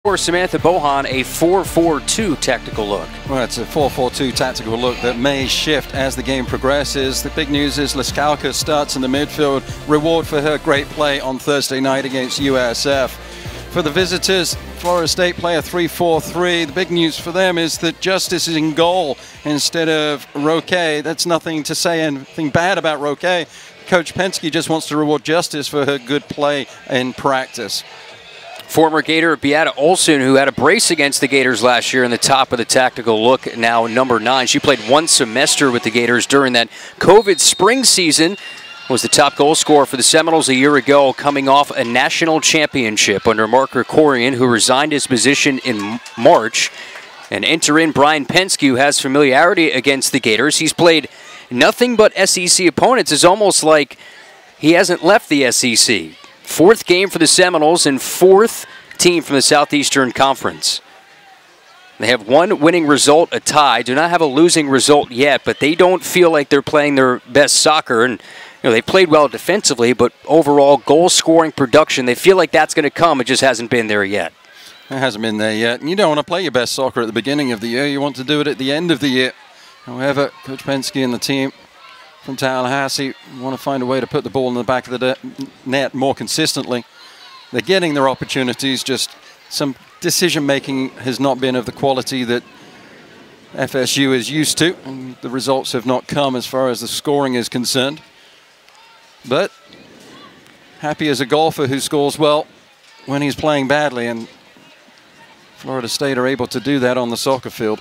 For Samantha Bohan, a 4-4-2 tactical look. Well, it's a 4-4-2 tactical look that may shift as the game progresses. The big news is Liskalka starts in the midfield. Reward for her great play on Thursday night against USF. For the visitors, Florida State play a 3-4-3. The big news for them is that Justice is in goal instead of Roque. That's nothing to say anything bad about Roque. Coach Penske just wants to reward Justice for her good play in practice. Former Gator Beata Olson, who had a brace against the Gators last year in the top of the tactical look, now number 9. She played one semester with the Gators during that COVID spring season, was the top goal scorer for the Seminoles a year ago, coming off a national championship under Mark Krikorian, who resigned his position in March. And enter in Brian Penske, who has familiarity against the Gators. He's played nothing but SEC opponents. It's almost like he hasn't left the SEC. 4th game for the Seminoles and 4th team from the Southeastern Conference. They have one winning result, a tie. Do not have a losing result yet, but they don't feel like they're playing their best soccer. And they played well defensively, but overall goal-scoring production, they feel like that's going to come. It just hasn't been there yet. It hasn't been there yet. And you don't want to play your best soccer at the beginning of the year. You want to do it at the end of the year. However, Coach Penske and the team from Tallahassee want to find a way to put the ball in the back of the net more consistently. They're getting their opportunities, just some decision-making has not been of the quality that FSU is used to, and the results have not come as far as the scoring is concerned. But happy as a golfer who scores well when he's playing badly, and Florida State are able to do that on the soccer field.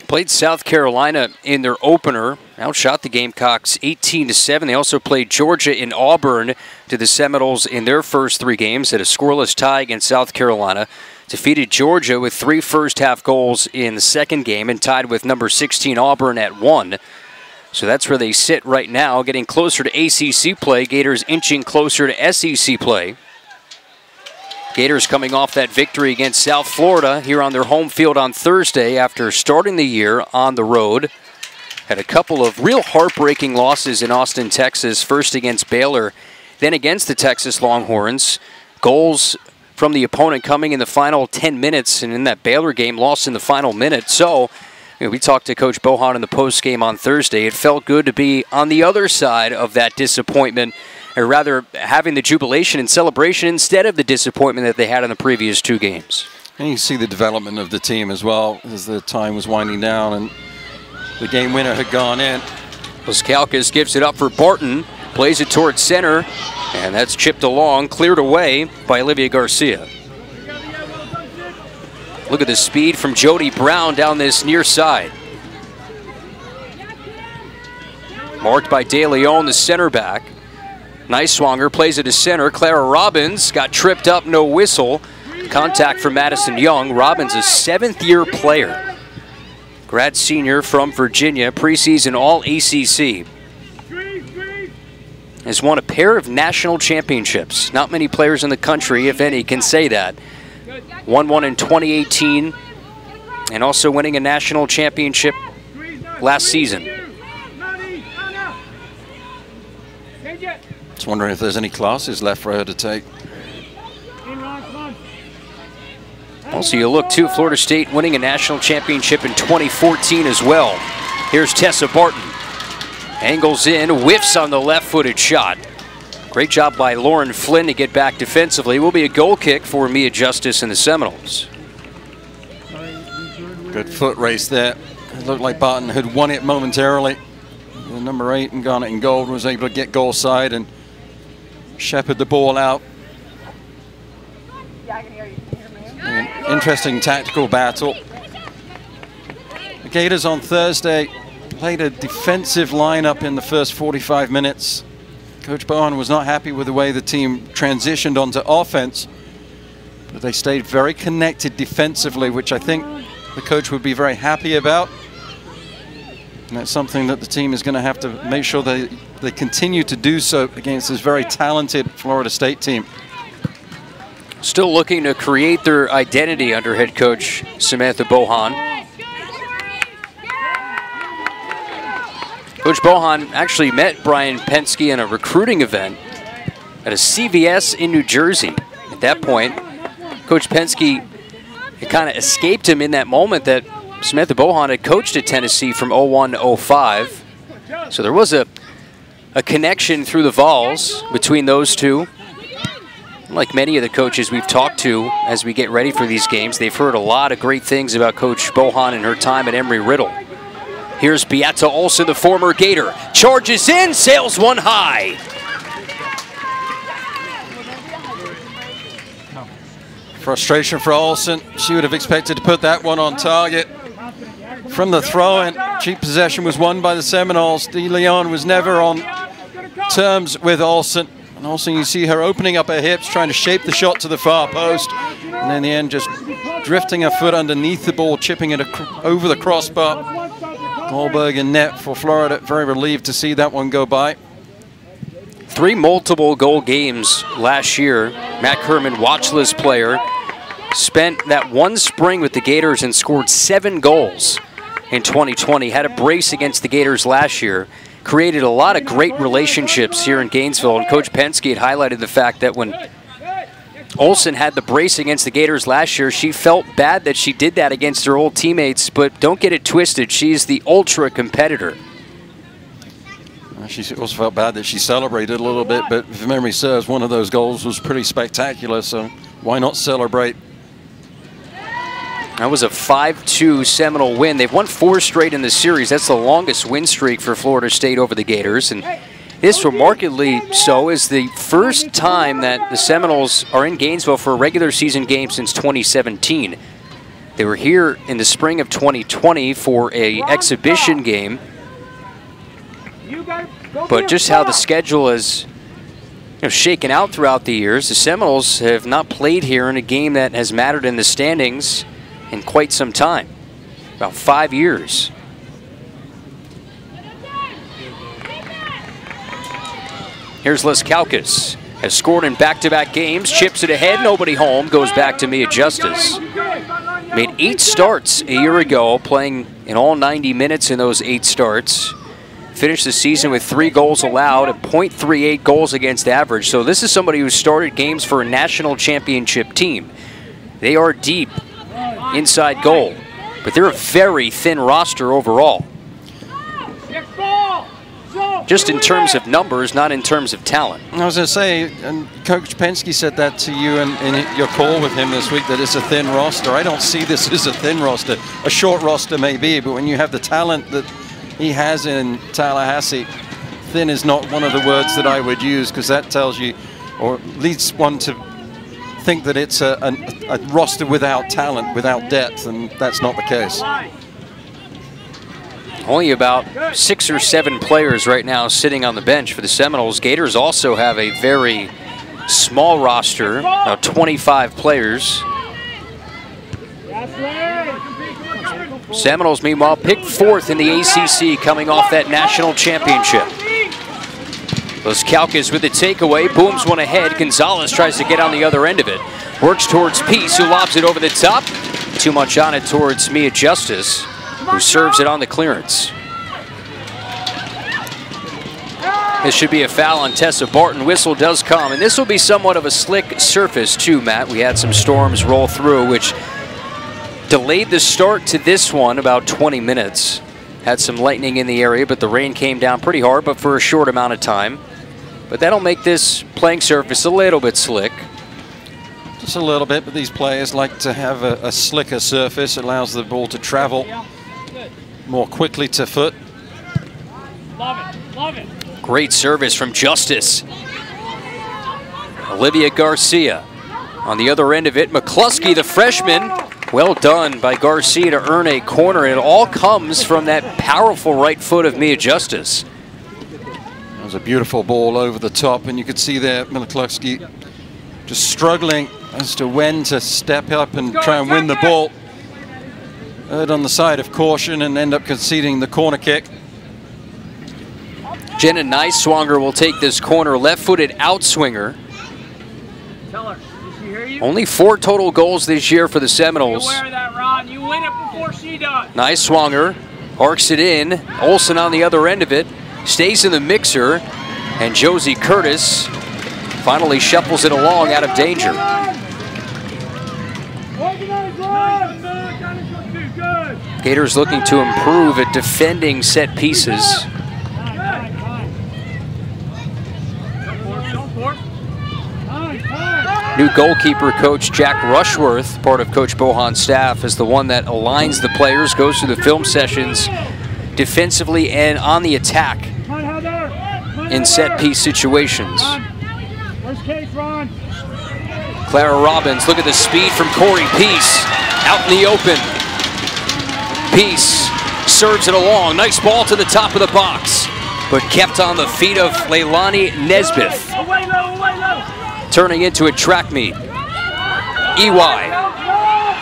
Played South Carolina in their opener, outshot the Gamecocks 18-7. They also played Georgia in Auburn to the Seminoles in their first 3 games, at a scoreless tie against South Carolina. Defeated Georgia with 3 first-half goals in the second game and tied with number 16 Auburn at 1. So that's where they sit right now, getting closer to ACC play. Gators inching closer to SEC play. Gators coming off that victory against South Florida here on their home field on Thursday after starting the year on the road. Had a couple of real heartbreaking losses in Austin, Texas, first against Baylor, then against the Texas Longhorns. Goals from the opponent coming in the final 10 minutes, and in that Baylor game, lost in the final minute. So we talked to Coach Bohan in the postgame on Thursday. It felt good to be on the other side of that disappointment, or rather having the jubilation and celebration instead of the disappointment that they had in the previous 2 games. And you see the development of the team as well as the time was winding down and the game winner had gone in. Liskalkas gives it up for Barton, plays it towards center, and that's chipped along, cleared away by Olivia Garcia. Look at the speed from Jody Brown down this near side. Marked by De Leon, the center back. Nice swanger, plays it to center. Clara Robbins got tripped up, no whistle. Contact for Madison Young. Robbins, a 7th-year player. Grad senior from Virginia, preseason All-ACC. Has won a pair of national championships. Not many players in the country, if any, can say that. Won one in 2018, and also winning a national championship last season. Just wondering if there's any classes left for her to take. Also, you look too, Florida State winning a national championship in 2014 as well. Here's Tessa Barton. Angles in, whiffs on the left-footed shot. Great job by Lauren Flynn to get back defensively. Will be a goal kick for Mia Justice and the Seminoles. Good foot race there. It looked like Barton had won it momentarily. The number 8 in Garnet and Gold was able to get goal side and shepherd the ball out. An interesting tactical battle. The Gators on Thursday played a defensive lineup in the first 45 minutes. Coach Bohan was not happy with the way the team transitioned onto offense, but they stayed very connected defensively, which I think the coach would be very happy about. And that's something that the team is going to have to make sure they continue to do so against this very talented Florida State team. Still looking to create their identity under head coach Samantha Bohan. Coach Bohan actually met Brian Penske in a recruiting event at a CVS in New Jersey. At that point, Coach Penske, it kind of escaped him in that moment that Samantha Bohan had coached at Tennessee from 01 to 05. So there was a connection through the Vols between those two. Like many of the coaches we've talked to as we get ready for these games, they've heard a lot of great things about Coach Bohan and her time at Embry-Riddle. Here's Beata Olson, the former Gator. Charges in, sails one high. Frustration for Olson. She would have expected to put that one on target. From the throw-in, cheap possession was won by the Seminoles. De Leon was never on terms with Olson. And Olson, you see her opening up her hips, trying to shape the shot to the far post. And in the end, just drifting her foot underneath the ball, chipping it over the crossbar. Goldberg in net for Florida. Very relieved to see that one go by. 3 multiple goal games last year. Matt Kerman, watchlist player, spent that one spring with the Gators and scored 7 goals in 2020. Had a brace against the Gators last year. Created a lot of great relationships here in Gainesville. And Coach Penske had highlighted the fact that when Olson had the brace against the Gators last year, she felt bad that she did that against her old teammates, but don't get it twisted. She's the ultra competitor. She also felt bad that she celebrated a little bit, but if memory serves, one of those goals was pretty spectacular, so why not celebrate? That was a 5-2 Seminole win. They've won 4 straight in the series. That's the longest win streak for Florida State over the Gators. And this, remarkably so, is the first time that the Seminoles are in Gainesville for a regular season game since 2017. They were here in the spring of 2020 for an exhibition game. But just how the schedule has shaken out throughout the years, the Seminoles have not played here in a game that has mattered in the standings in quite some time, about 5 years. Here's Les Kalkas, has scored in back-to-back games, chips it ahead, nobody home, goes back to Mia Justice. Made 8 starts a year ago, playing in all 90 minutes in those 8 starts. Finished the season with 3 goals allowed, a .38 goals against average. So this is somebody who started games for a national championship team. They are deep inside goal, but they're a very thin roster overall. Just in terms of numbers, not in terms of talent. I was going to say, and Coach Penske said that to you in your call with him this week, that it's a thin roster. I don't see this as a thin roster. A short roster maybe, but when you have the talent that he has in Tallahassee, thin is not one of the words that I would use, because that tells you, or leads one to think that it's a roster without talent, without depth, and that's not the case. Only about 6 or 7 players right now sitting on the bench for the Seminoles. Gators also have a very small roster, about 25 players. Seminoles, meanwhile, picked 4th in the ACC, coming off that national championship. Los Kalkas with the takeaway, booms one ahead. Gonzalez tries to get on the other end of it. Works towards Peace, who lobs it over the top. Too much on it towards Mia Justice, who serves it on the clearance. This should be a foul on Tessa Barton. Whistle does come, and this will be somewhat of a slick surface too, Matt. We had some storms roll through, which delayed the start to this one about 20 minutes. Had some lightning in the area, but the rain came down pretty hard, but for a short amount of time. But that'll make this playing surface a little bit slick. Just a little bit, but these players like to have a slicker surface. It allows the ball to travel more quickly to foot. Love it, love it. Great service from Justice. Olivia Garcia. On the other end of it, McCluskey, the freshman. Well done by Garcia to earn a corner. It all comes from that powerful right foot of Mia Justice. That was a beautiful ball over the top, and you could see there McCluskey just struggling as to when to step up and try and win the ball. Erred on the side of caution and end up conceding the corner kick. Jenna Neiswanger will take this corner, left-footed outswinger. Tell her, did she hear you? Only 4 total goals this year for the Seminoles. Be aware of that, Ron. You win it before she does. Neiswanger arcs it in. Olson on the other end of it. Stays in the mixer. And Josie Curtis finally shuffles it along out of danger. Gators looking to improve at defending set pieces. New goalkeeper coach Jack Rushworth, part of Coach Bohan's staff, is the one that aligns the players, goes through the film sessions defensively and on the attack in set piece situations. Clara Robbins, look at the speed from Corey Peace, out in the open. Peace serves it along, nice ball to the top of the box, but kept on the feet of Leilani Nesbitt. Turning into a track meet. EY,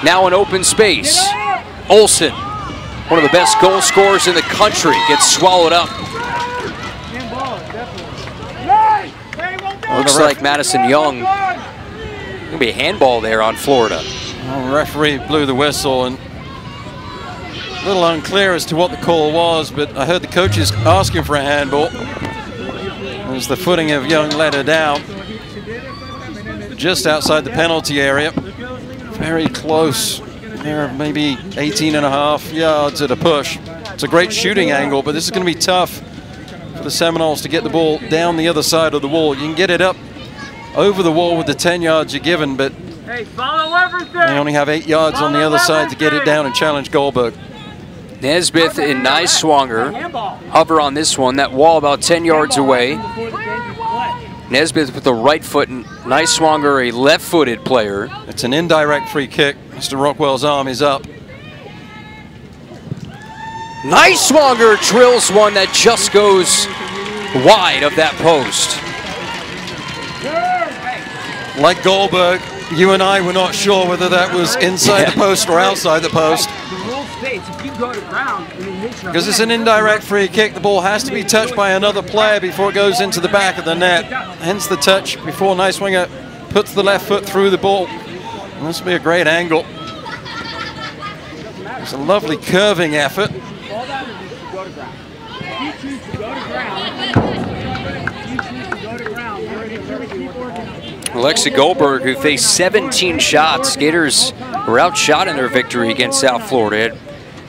now in open space. Olsen, one of the best goal scorers in the country, gets swallowed up. Looks like Madison Young, gonna be a handball there on Florida. Well, the referee blew the whistle, and a little unclear as to what the call was, but I heard the coaches asking for a handball. As the footing of Young let her down. Just outside the penalty area, very close. There, maybe 18.5 yards at a push. It's a great shooting angle, but this is going to be tough for the Seminoles to get the ball down the other side of the wall. You can get it up over the wall with the 10 yards you're given, but they only have 8 yards on the other side to get it down and challenge Goldberg. Nesbitt and Niswanger hover on this one. That wall about 10 yards away. Nesbitt with the right foot, and Niswanger a left-footed player. It's an indirect free kick. Mr. Rockwell's arm is up. Niswanger drills one that just goes wide of that post. Like Goldberg, you and I were not sure whether that was inside the post or outside the post. Because it's an indirect free kick, the ball has to be touched by another player before it goes into the back of the net. Hence the touch before Niswanger puts the left foot through the ball. And this will be a great angle. It's a lovely curving effort. Alexa Goldberg, who faced 17 shots. Gators were outshot in their victory against South Florida. Had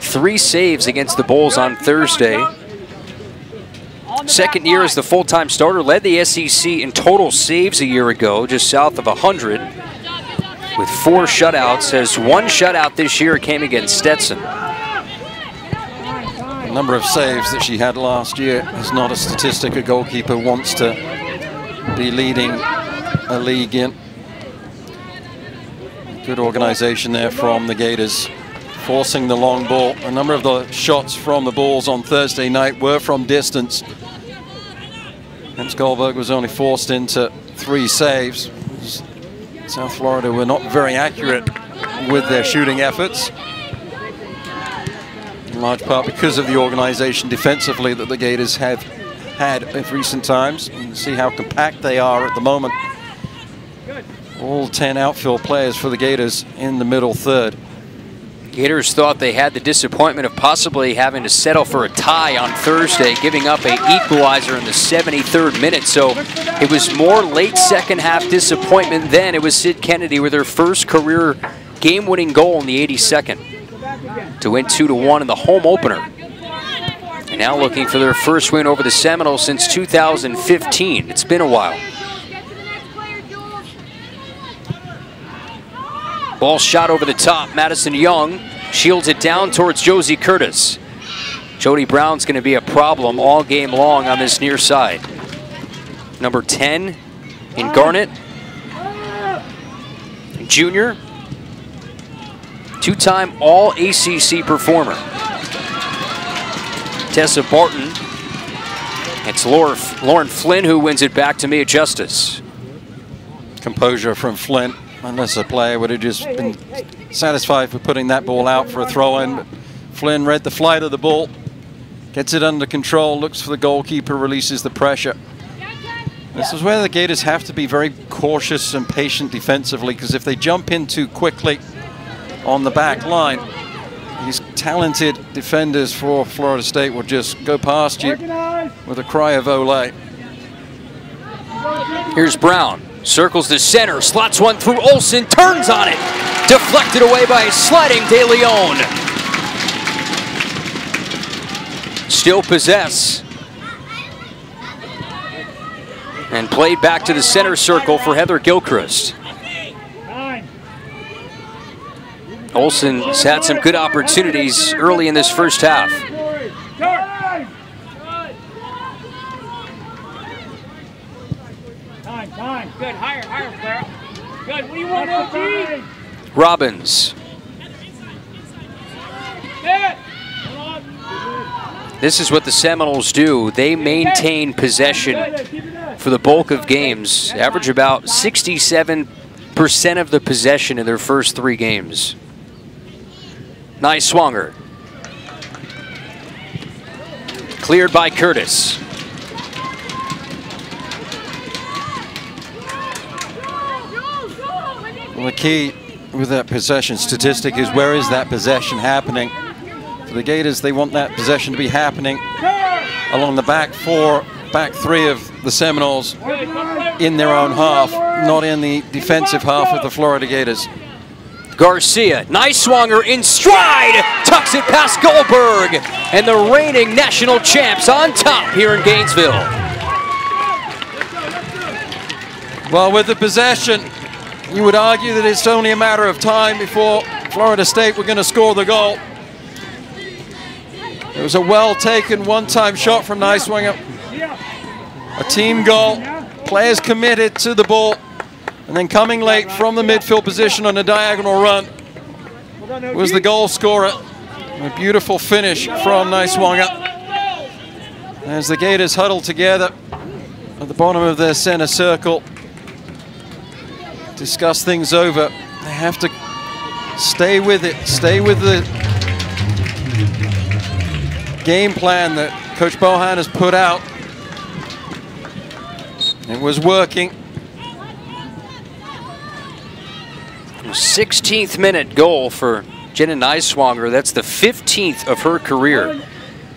3 saves against the Bulls on Thursday. Second year as the full-time starter, led the SEC in total saves a year ago, just south of 100, with 4 shutouts. Has 1 shutout this year, came against Stetson. The number of saves that she had last year is not a statistic a goalkeeper wants to be leading a league in. Good organization there from the Gators, forcing the long ball. A number of the shots from the Bulls on Thursday night were from distance. Hence Goldberg was only forced into 3 saves. South Florida were not very accurate with their shooting efforts, in large part because of the organization defensively that the Gators have had in recent times. You can see how compact they are at the moment. All 10 outfield players for the Gators in the middle third. Gators thought they had the disappointment of possibly having to settle for a tie on Thursday, giving up an equalizer in the 73rd minute. So it was more late second half disappointment then. It was Sid Kennedy with their first career game-winning goal in the 82nd to win 2-1 in the home opener. And now looking for their first win over the Seminoles since 2015. It's been a while. Ball shot over the top. Madison Young shields it down towards Josie Curtis. Jody Brown's going to be a problem all game long on this near side. Number 10 in Garnet. Junior. 2-time All-ACC performer. Tessa Barton. It's Lauren Flynn who wins it back to Mia Justice. Composure from Flynn. Unless a player would have just been satisfied with putting that ball out for a throw-in. Flynn read the flight of the ball, gets it under control, looks for the goalkeeper, releases the pressure. This is where the Gators have to be very cautious and patient defensively, because if they jump in too quickly on the back line, these talented defenders for Florida State will just go past you with a cry of ole. Here's Brown. Circles the center, slots one through Olsen, turns on it. Deflected away by sliding De Leon. Still possess. And played back to the center circle for Heather Gilchrist. Olsen's had some good opportunities early in this first half. Time. Good. Higher, Clara. Good. What do you want, OG? Robbins. This is what the Seminoles do. They maintain possession for the bulk of games. Average about 67% of the possession in their first 3 games. Nice swanger. Cleared by Curtis. Well, the key with that possession statistic is where is that possession happening? For the Gators, they want that possession to be happening along the back 3 of the Seminoles in their own half, not in the defensive half of the Florida Gators. Garcia, nice swanger in stride, tucks it past Goldberg, and the reigning national champs on top here in Gainesville. Well, with the possession, you would argue that it's only a matter of time before Florida State were going to score the goal. It was a well-taken one-time shot from Niswanger. A team goal, players committed to the ball, and then coming late from the midfield position on a diagonal run was the goal scorer. A beautiful finish from Niswanger. As the Gators huddle together at the bottom of their center circle, discuss things over. They have to stay with the game plan that Coach Bohan has put out. It was working. 16th minute goal for Jenna Niswanger. That's the 15th of her career.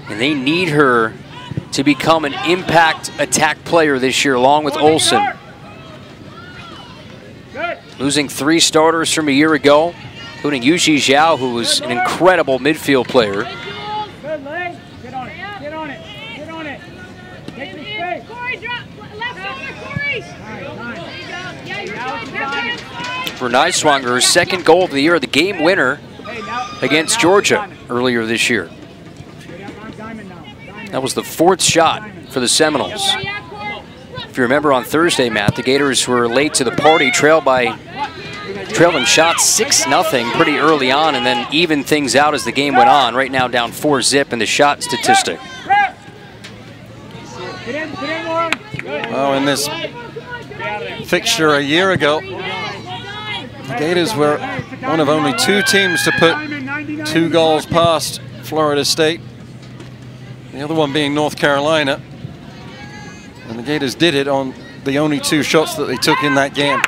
And they need her to become an impact attack player this year, along with Olsen. Losing 3 starters from a year ago, including Yuji Zhao, who was an incredible midfield player. For Niswanger's second goal of the year, the game winner against Georgia earlier this year. That was the 4th shot for the Seminoles. If you remember on Thursday, Matt, the Gators were late to the party, trailing shots 6-0 pretty early on, and then evened things out as the game went on. Right now down 4-0 in the shot statistic. Oh, in this fixture a year ago, the Gators were one of only 2 teams to put 2 goals past Florida State. The other one being North Carolina. And the Gators did it on the only 2 shots that they took in that game.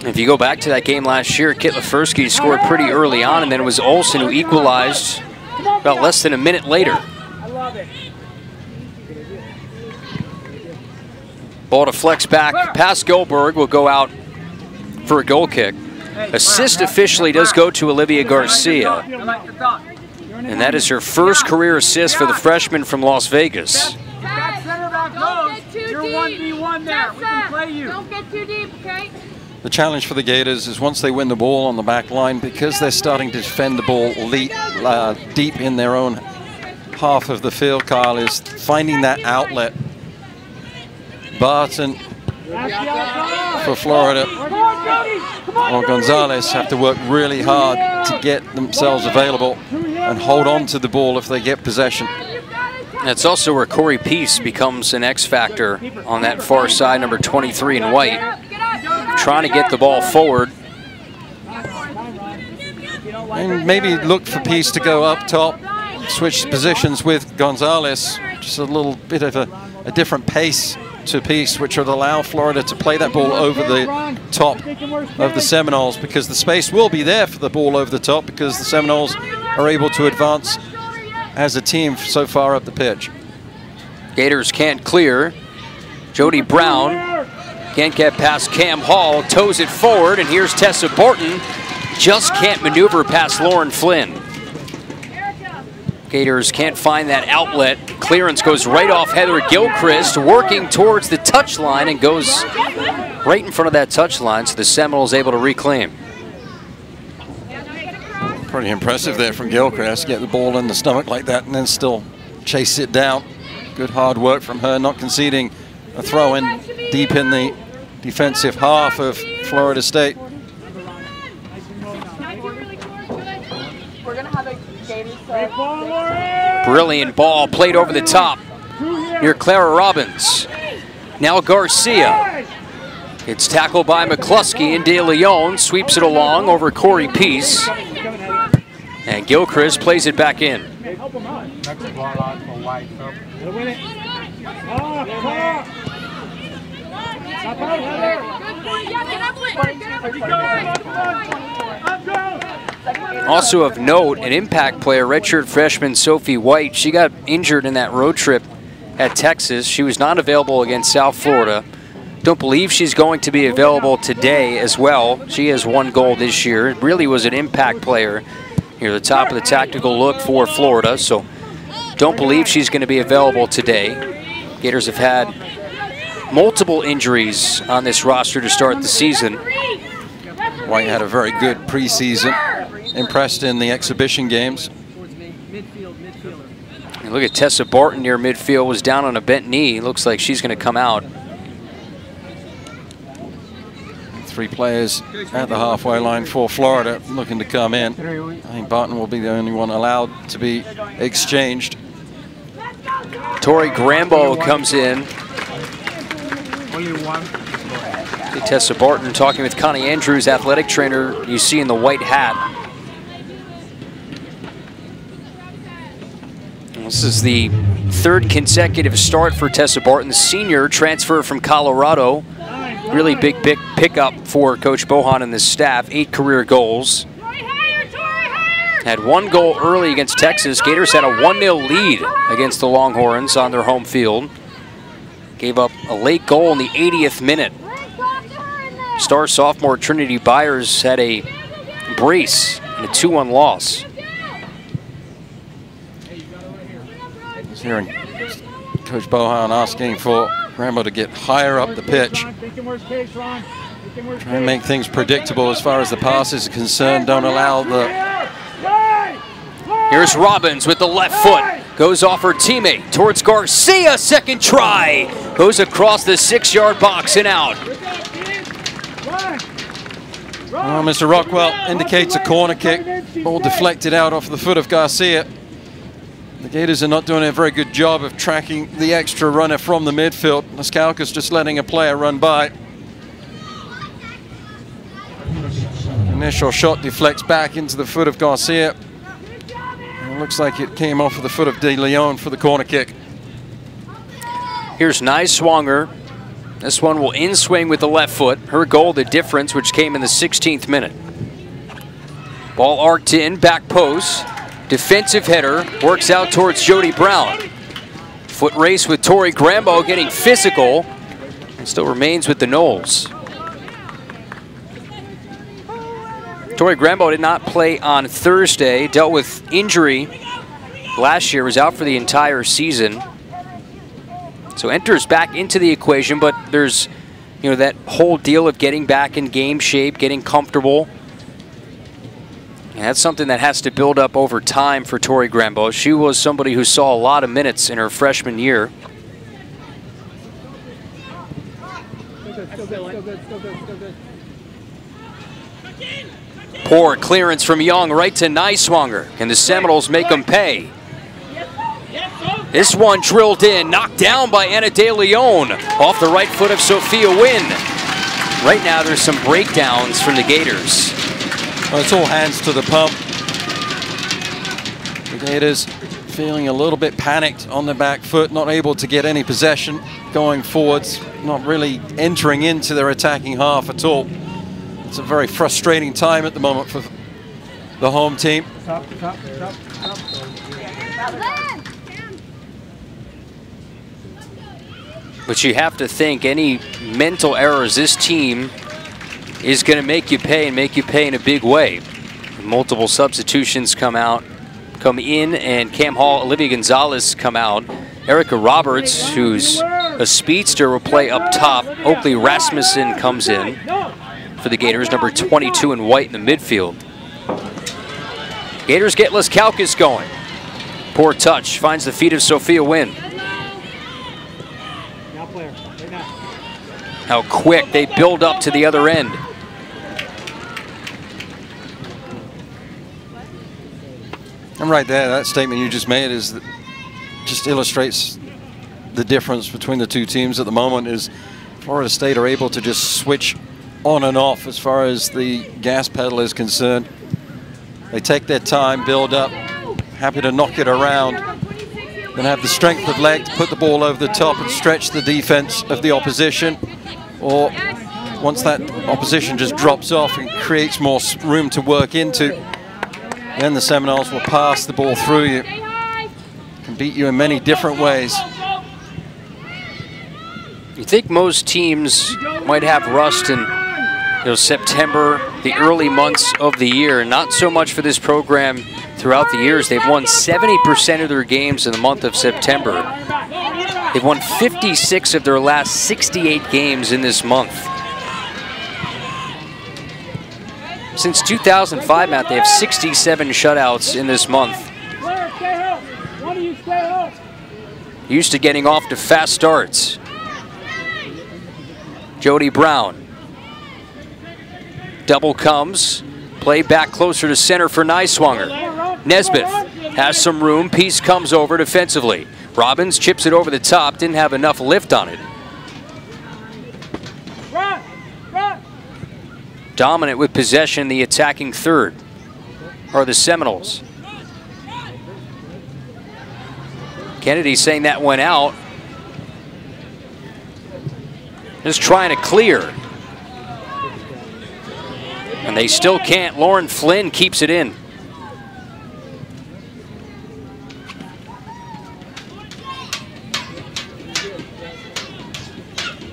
If you go back to that game last year, Kit Lefersky scored pretty early on, and then it was Olsen who equalized about less than a minute later. Ball to flex back past Goldberg, will go out for a goal kick. Assist officially does go to Olivia Garcia. And that is her first career assist for the freshman from Las Vegas. You're 1v1 there. We can play you. Don't get too deep, okay? The challenge for the Gators is once they win the ball on the back line, because they're starting to defend the ball deep in their own half of the field, Kyle, is finding that outlet. Barton for Florida or Gonzalez have to work really hard to get themselves available and hold on to the ball if they get possession. That's also where Corey Peace becomes an X factor on that far side, number 23 in white, trying to get the ball forward. And maybe look for Peace to go up top, switch positions with Gonzalez, just a little bit of a different pace to Peace, which would allow Florida to play that ball over the top of the Seminoles, because the space will be there for the ball over the top, because the Seminoles are able to advance as a team so far up the pitch. Gators can't clear. Jody Brown Can't get past Cam Hall, toes it forward, and here's Tessa Borton. Just can't maneuver past Lauren Flynn. Gators can't find that outlet. Clearance goes right off Heather Gilchrist, working towards the touchline and goes right in front of that touchline, so the Seminoles able to reclaim. Pretty impressive there from Gilchrist, get the ball in the stomach like that and then still chase it down. Good hard work from her, not conceding a throw in deep in the defensive half of Florida State. Brilliant ball played over the top near Clara Robbins. Now Garcia. It's tackled by McCluskey, and De Leon sweeps it along over Corey Peace. And Gilchrist plays it back in. Also of note, an impact player, redshirt freshman Sophie White. She got injured in that road trip at Texas. She was not available against South Florida. Don't believe she's going to be available today as well. She has 1 goal this year. It really was an impact player near the top of the tactical look for Florida, so don't believe she's going to be available today. Gators have had multiple injuries on this roster to start the season. White had a very good preseason, impressed in the exhibition games. And look at Tessa Barton near midfield, was down on a bent knee. Looks like she's going to come out. 3 players at the halfway line for Florida looking to come in. I think Barton will be the only one allowed to be exchanged. Tori Grambo comes in. See Tessa Barton talking with Connie Andrews, athletic trainer you see in the white hat. This is the 3rd consecutive start for Tessa Barton, the senior transfer from Colorado. Really big pickup for Coach Bohan and the staff, 8 career goals. Had 1 goal early against Texas. Gators had a 1-0 lead against the Longhorns on their home field. Gave up a late goal in the 80th minute. Star sophomore Trinity Byers had a brace in a 2-1 loss. Hearing Coach Bohan asking for Grambo to get higher up the pitch. Try and make things predictable as far as the passes are concerned. Don't allow the... Here's Robbins with the left foot. Goes off her teammate towards Garcia. 2nd try. Goes across the 6-yard box and out. Well, Mr. Rockwell indicates a corner kick. Ball deflected out off the foot of Garcia. The Gators are not doing a very good job of tracking the extra runner from the midfield. Niskalka's just letting a player run by. Initial shot deflects back into the foot of Garcia. It looks like it came off of the foot of De Leon for the corner kick. Here's Niswanger. This one will in-swing with the left foot. Her goal, the difference, which came in the 16th minute. Ball arced in, back post. Defensive header, works out towards Jody Brown. Foot race with Tori Grambo getting physical, and still remains with the Noles. Tori Grambo did not play on Thursday, dealt with injury last year, was out for the entire season. So enters back into the equation, but there's, you know, that whole deal of getting back in game shape, getting comfortable. And that's something that has to build up over time for Tori Grambo. She was somebody who saw a lot of minutes in her freshman year. Poor clearance from Young right to Niswanger. Can the Seminoles make them pay? This one drilled in, knocked down by Anna De Leon off the right foot of Sophia Wynn. Right now there's some breakdowns from the Gators. Well, it's all hands to the pump. The Gators feeling a little bit panicked on the back foot, not able to get any possession going forwards, not really entering into their attacking half at all. It's a very frustrating time at the moment for the home team. But you have to think any mental errors this team is going to make you pay, and make you pay in a big way. Multiple substitutions come in, and Cam Hall, Olivia Gonzalez come out. Erica Roberts, who's a speedster, will play up top. Oakley Rasmussen comes in for the Gators, number 22 in white in the midfield. Gators get Leskalkis going. Poor touch, finds the feet of Sophia Wynn. How quick they build up to the other end. And right there, that statement you just made just illustrates the difference between the two teams at the moment. Is Florida State are able to just switch on and off as far as the gas pedal is concerned. They take their time, build up, happy to knock it around, then have the strength of leg to put the ball over the top and stretch the defense of the opposition. Or once that opposition just drops off and creates more room to work into, then the Seminoles will pass the ball through you. Can beat you in many different ways. You think most teams might have rust in September, the early months of the year. Not so much for this program throughout the years. They've won 70% of their games in the month of September. They've won 56 of their last 68 games in this month. Since 2005, Matt, they have 67 shutouts in this month. Used to getting off to fast starts. Jody Brown. Double comes. Play back closer to center for Niswanger. Nesbitt has some room. Piece comes over defensively. Robbins chips it over the top. Didn't have enough lift on it. Dominant with possession, the attacking third are the Seminoles. Kennedy saying that went out. Just trying to clear. And they still can't. Lauren Flynn keeps it in.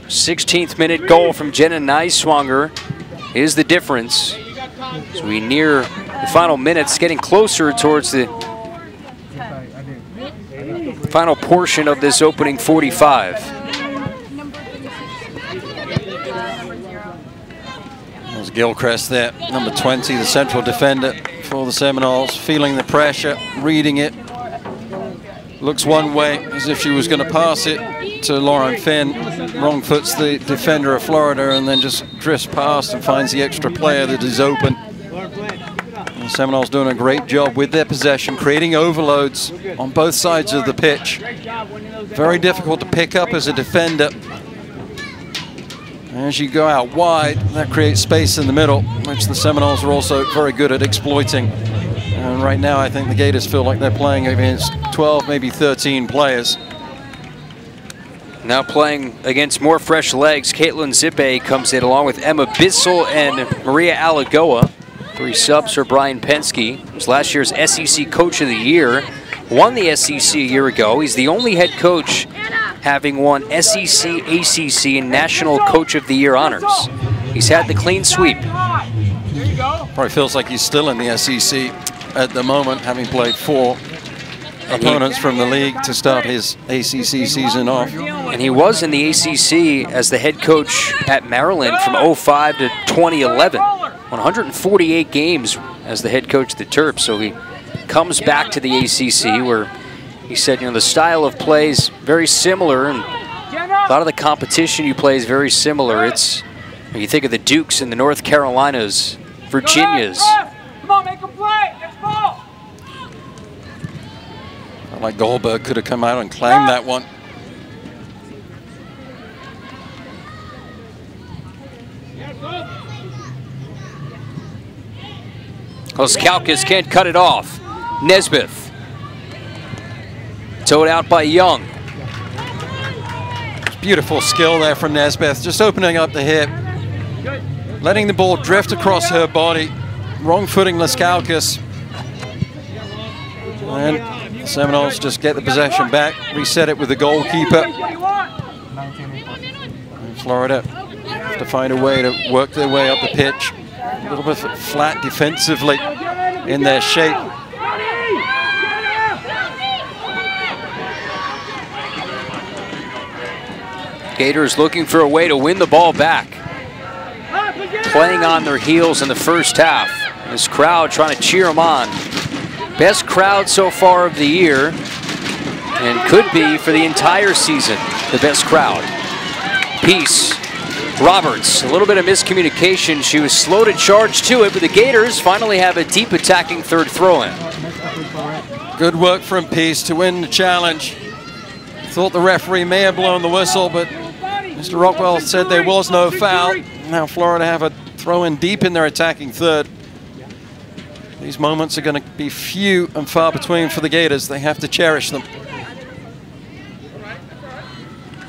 th-minute goal from Jenna Niswanger is the difference. So we near the final minutes, getting closer towards the final portion of this opening 45. There's Gilchrist there, number 20, the central defender for the Seminoles, feeling the pressure, reading it. Looks one way, as if she was going to pass it to Lauren Finn. Wrong foots the defender of Florida and then just drifts past and finds the extra player that is open. The Seminoles doing a great job with their possession, creating overloads on both sides of the pitch. Very difficult to pick up as a defender. As you go out wide, that creates space in the middle, which the Seminoles are also very good at exploiting. And right now, I think the Gators feel like they're playing against 12, maybe 13 players. Now playing against more fresh legs, Caitlin Zippe comes in along with Emma Bissell and Maria Alagoa. 3 subs for Brian Penske. He was last year's SEC Coach of the Year. Won the SEC a year ago. He's the only head coach having won SEC, ACC, and National Coach of the Year honors. He's had the clean sweep. Probably feels like he's still in the SEC at the moment, having played 4 opponents from the league to start his ACC season off. And he was in the ACC as the head coach at Maryland from 05 to 2011. 148 games as the head coach of the Terps. So he comes back to the ACC where he said, the style of play is very similar and a lot of the competition you play is very similar. It's, when you think of the Dukes and the North Carolinas, Virginias. Come on, make a play. Let's go. Like Goldberg could have come out and claimed that one. Leskalkis can't cut it off. Nesbitt. Towed out by Young. Beautiful skill there from Nesbitt, just opening up the hip, letting the ball drift across her body. Wrong footing Leskalkis. And the Seminoles just get the possession back, reset it with the goalkeeper. Florida have to find a way to work their way up the pitch. A little bit flat defensively in their shape. Gators looking for a way to win the ball back. Playing on their heels in the first half. This crowd trying to cheer them on. Best crowd so far of the year, and could be for the entire season the best crowd. Peace. Roberts, a little bit of miscommunication. She was slow to charge to it, but the Gators finally have a deep attacking third throw-in. Good work from Peace to win the challenge. Thought the referee may have blown the whistle, but Mr. Rockwell said there was no foul. Now Florida have a throw-in deep in their attacking third. These moments are going to be few and far between for the Gators. They have to cherish them.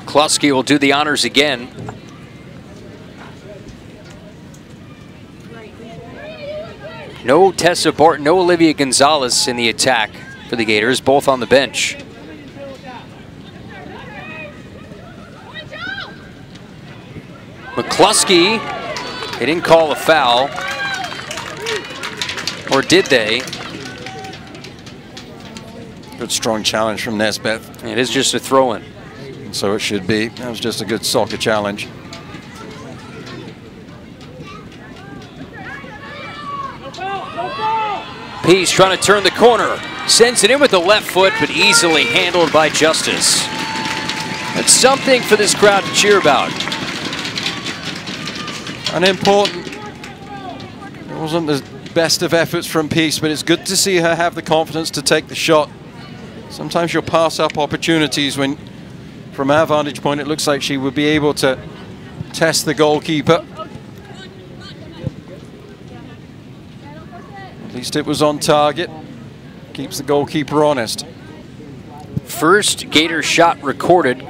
Kluski will do the honors again. No Tessa Barton, no Olivia Gonzalez in the attack for the Gators, both on the bench. McCluskey, they didn't call a foul. Or did they? Good strong challenge from Nesbeth. It is just a throw-in. So it should be. That was just a good soccer challenge. Peace trying to turn the corner. Sends it in with the left foot, but easily handled by Justice. That's something for this crowd to cheer about. Unimportant. It wasn't the best of efforts from Peace, but it's good to see her have the confidence to take the shot. Sometimes you'll pass up opportunities when, from our vantage point, it looks like she would be able to test the goalkeeper. At least it was on target. Keeps the goalkeeper honest. First Gator shot recorded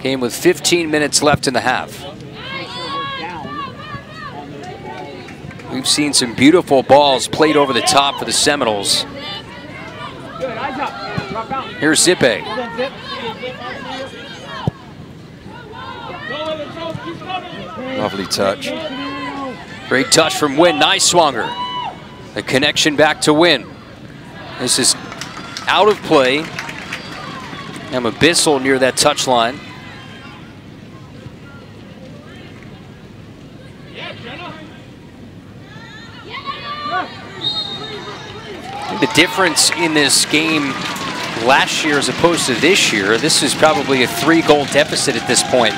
came with 15 minutes left in the half. We've seen some beautiful balls played over the top for the Seminoles. Here's Zippe. Lovely touch. Great touch from Wynn. Nice swanger. The connection back to Wynn. This is out of play. Emma Bissell near that touch line. The difference in this game last year as opposed to this year, this is probably a 3-goal deficit at this point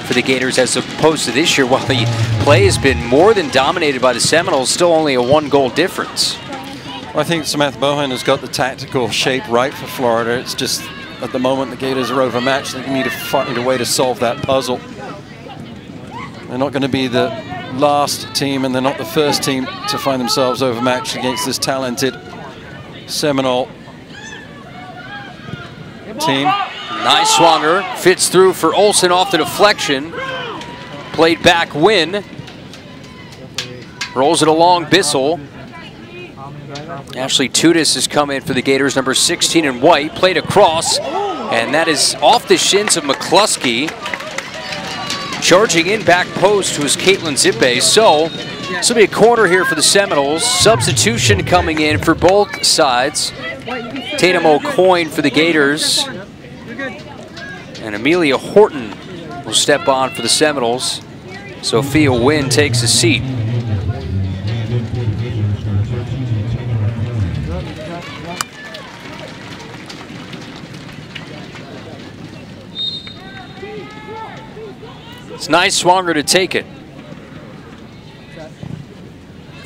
for the Gators as opposed to this year. While the play has been more than dominated by the Seminoles, still only a 1-goal difference. Well, I think Samantha Bohan has got the tactical shape right for Florida. It's just at the moment the Gators are overmatched. They need to find a way to solve that puzzle. They're not going to be the last team, and they're not the first team to find themselves overmatched against this talented Seminole team. Nice swanger, fits through for Olsen off the deflection. Played back Wynn. Rolls it along Bissell. Ashley Tudis has come in for the Gators, number 16 in white. Played across, and that is off the shins of McCluskey. Charging in back post was Caitlin Zippe. So this will be a corner here for the Seminoles. Substitution coming in for both sides. Tatum O'Coin for the Gators. And Amelia Horton will step on for the Seminoles. Sophia Wynn takes a seat. It's nice swanger to take it.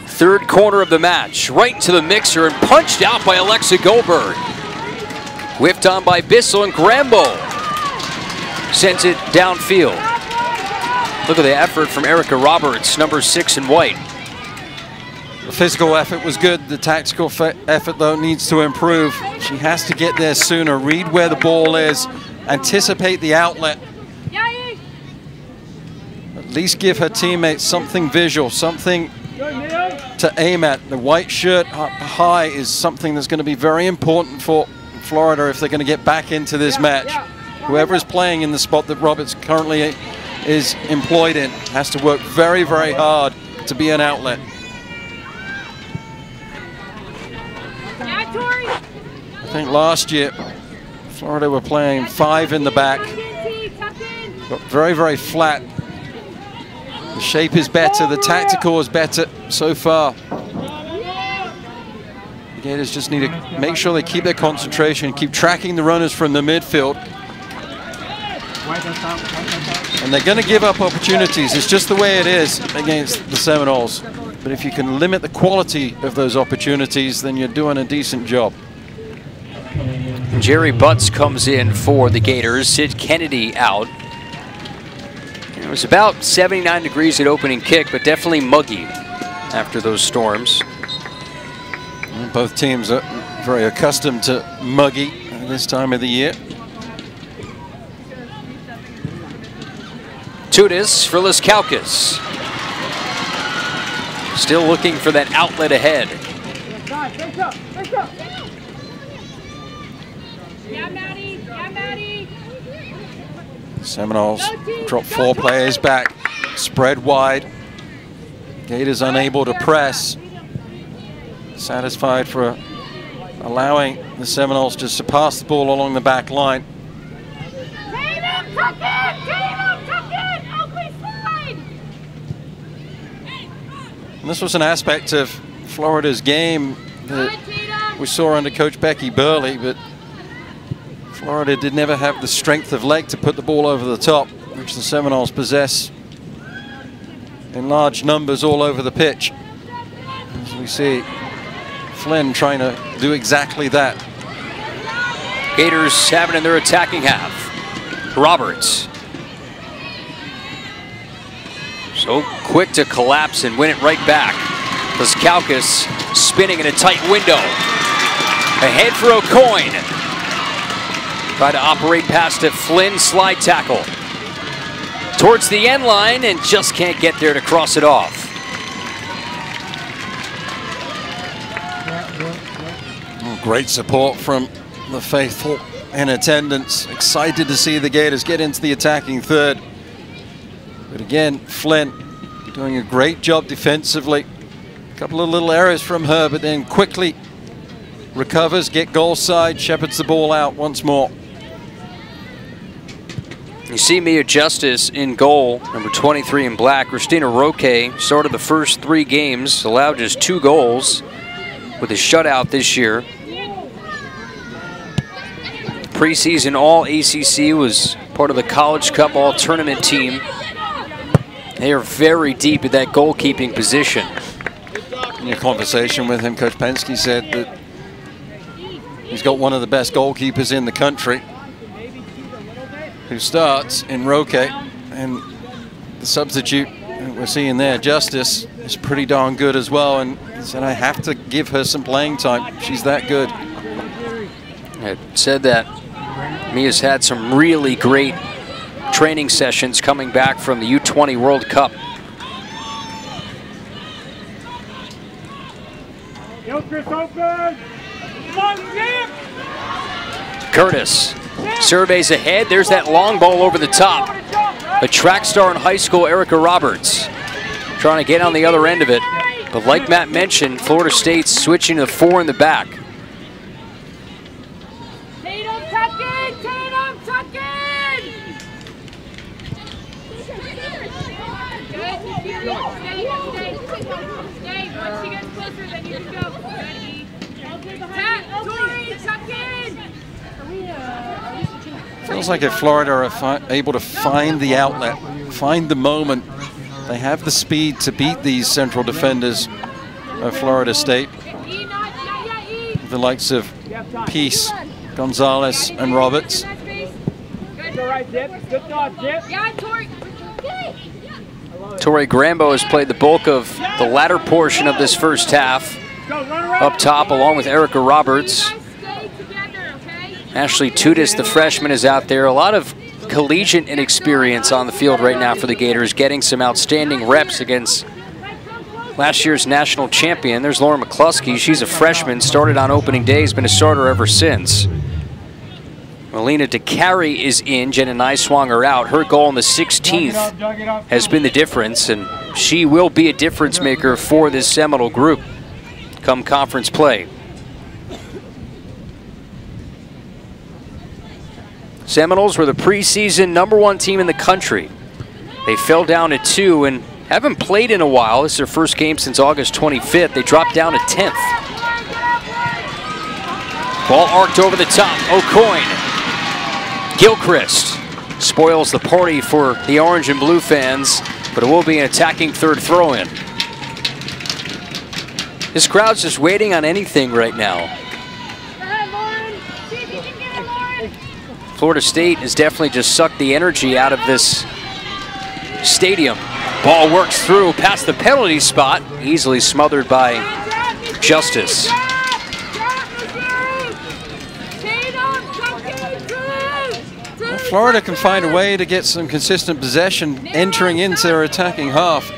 Third corner of the match, right into the mixer and punched out by Alexa Goldberg. Whiffed on by Bissell, and Grambo sends it downfield. Look at the effort from Erica Roberts, number 6 in white. The physical effort was good. The tactical effort, though, needs to improve. She has to get there sooner, read where the ball is, anticipate the outlet. At least give her teammates something visual, something to aim at. The white shirt up high is something that's going to be very important for Florida if they're going to get back into this match. Whoever is playing in the spot that Roberts currently is employed in. Has to work very, very hard to be an outlet. I think last year Florida were playing 5 in the back. Got very, very flat. The shape is better, the tactical is better so far. The Gators just need to make sure they keep their concentration, keep tracking the runners from the midfield. And they're going to give up opportunities. It's just the way it is against the Seminoles. But if you can limit the quality of those opportunities, then you're doing a decent job. Jerry Butts comes in for the Gators. Sid Kennedy out. It was about 79 degrees at opening kick, but definitely muggy after those storms. Both teams are very accustomed to muggy this time of the year. Tudis for Liskauskas. Still looking for that outlet ahead. Seminoles drop 4 players back, spread wide. Gators unable to press. Satisfied for allowing the Seminoles just to pass the ball along the back line. And this was an aspect of Florida's game that we saw under Coach Becky Burley, but Florida did never have the strength of leg to put the ball over the top, which the Seminoles possess in large numbers all over the pitch. As we see Flynn trying to do exactly that. Gators have it in their attacking half. Roberts. So quick to collapse and win it right back. Liskauskas spinning in a tight window. Ahead for O'Coin. Try to operate past a Flynn slide tackle. Towards the end line and just can't get there to cross it off. Great support from the faithful in attendance. Excited to see the Gators get into the attacking third. But again, Flynn doing a great job defensively. A couple of little errors from her, but then quickly recovers, get goal side, shepherds the ball out once more. You see Mia Justice in goal, number 23 in black. Christina Roque started the first 3 games, allowed just 2 goals with a shutout this year. Preseason All-ACC, was part of the College Cup All-Tournament team. They are very deep at that goalkeeping position. In your conversation with him, Coach Penske said that he's got one of the best goalkeepers in the country who starts in Roque, and the substitute we're seeing there, Justice, is pretty darn good as well, and he said, I have to give her some playing time. She's that good. I said that Mia's had some really great training sessions coming back from the U20 World Cup. Yo, Chris, open! Come on, Jim! Curtis surveys ahead. There's that long ball over the top. A track star in high school, Erica Roberts, trying to get on the other end of it. But like Matt mentioned, Florida State's switching to 4 in the back. Tatum, tuck in! Tatum, tuck in! Stay. Once she gets closer, then you can go. Ready? Tori, tuck in! Feels like if Florida are able to find the outlet, find the moment, they have the speed to beat these central defenders of Florida State. The likes of Peace, Gonzalez, and Roberts. Tori Grambo has played the bulk of the latter portion of this first half up top, along with Erica Roberts. Ashley Tudis, the freshman, is out there. A lot of collegiate inexperience on the field right now for the Gators, getting some outstanding reps against last year's national champion. There's Lauren McCluskey. She's a freshman, started on opening day, has been a starter ever since. Well, Alina DeCarry is in. Jenna Nyswanger out. Her goal in the 16th has been the difference, and she will be a difference maker for this Seminole group come conference play. Seminoles were the preseason #1 team in the country. They fell down to 2 and haven't played in a while. This is their first game since August 25th. They dropped down to 10th. Ball arced over the top. O'Coin. Gilchrist spoils the party for the orange and blue fans, but it will be an attacking third throw-in. This crowd's just waiting on anything right now. Florida State has definitely just sucked the energy out of this stadium. Ball works through past the penalty spot, easily smothered by Justice. Well, Florida can find a way to get some consistent possession entering into their attacking half.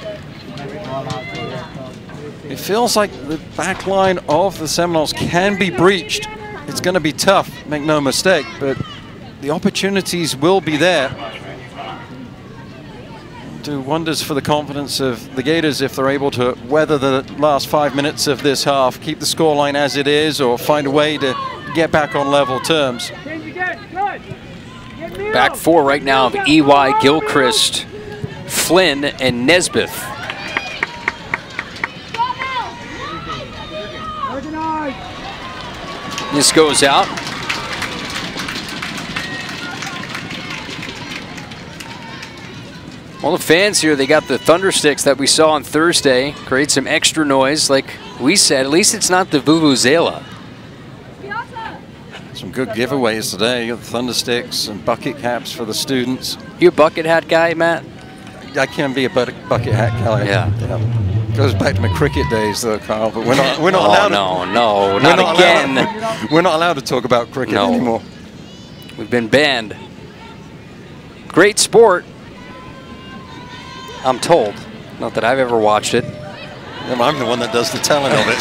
It feels like the back line of the Seminoles can be breached. It's going to be tough, make no mistake, but the opportunities will be there. Do wonders for the confidence of the Gators if they're able to weather the last 5 minutes of this half, keep the scoreline as it is, or find a way to get back on level terms. Back four right now of EY, Gilchrist, Flynn, and Nesbitt. This goes out. Well, the fans here, they got the thundersticks that we saw on Thursday. Create some extra noise, like we said. At least it's not the vuvuzela. Some good giveaways today. You got the thundersticks and bucket caps for the students. You a bucket hat guy, Matt? I can be a bucket hat guy. Yeah. Goes back to my cricket days, though, Carl. But we're not allowed. Not again. We're not allowed to talk about cricket anymore. We've been banned. Great sport, I'm told. Not that I've ever watched it. I'm the one that does the telling of it.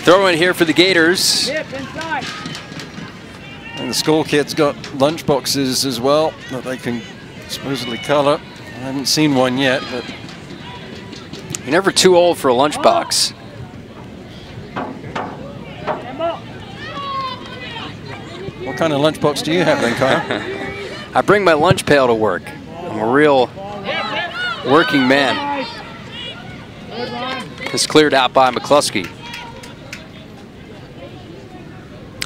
Throw in here for the Gators. And the school kids got lunch boxes as well that they can supposedly color. I haven't seen one yet, but you're never too old for a lunchbox. What kind of lunchbox do you have then, Kyle? I bring my lunch pail to work. I'm a real working man. It's cleared out by McCluskey.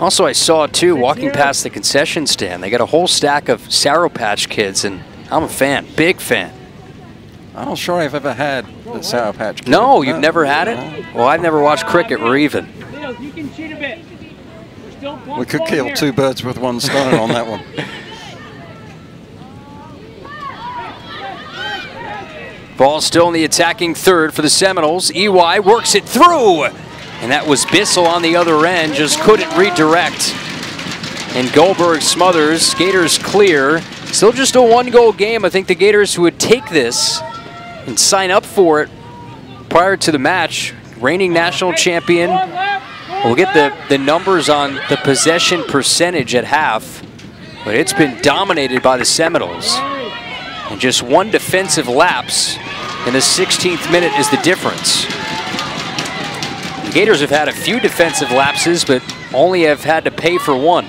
Also, I saw too, walking past the concession stand, they got a whole stack of Sour Patch Kids, and I'm a fan, big fan. I'm not sure I've ever had a Sour Patch Kid. No, you've never had it? Well, I've never watched cricket or even. We could kill two birds with one stone on that one. Ball still in the attacking third for the Seminoles. EY works it through. And that was Bissell on the other end, just couldn't redirect. And Goldberg smothers, Gators clear. Still just a one-goal game. I think the Gators who would take this and sign up for it prior to the match, reigning national champion. We'll get the numbers on the possession percentage at half, but it's been dominated by the Seminoles. And just one defensive lapse in the 16th minute is the difference. The Gators have had a few defensive lapses, but only have had to pay for one.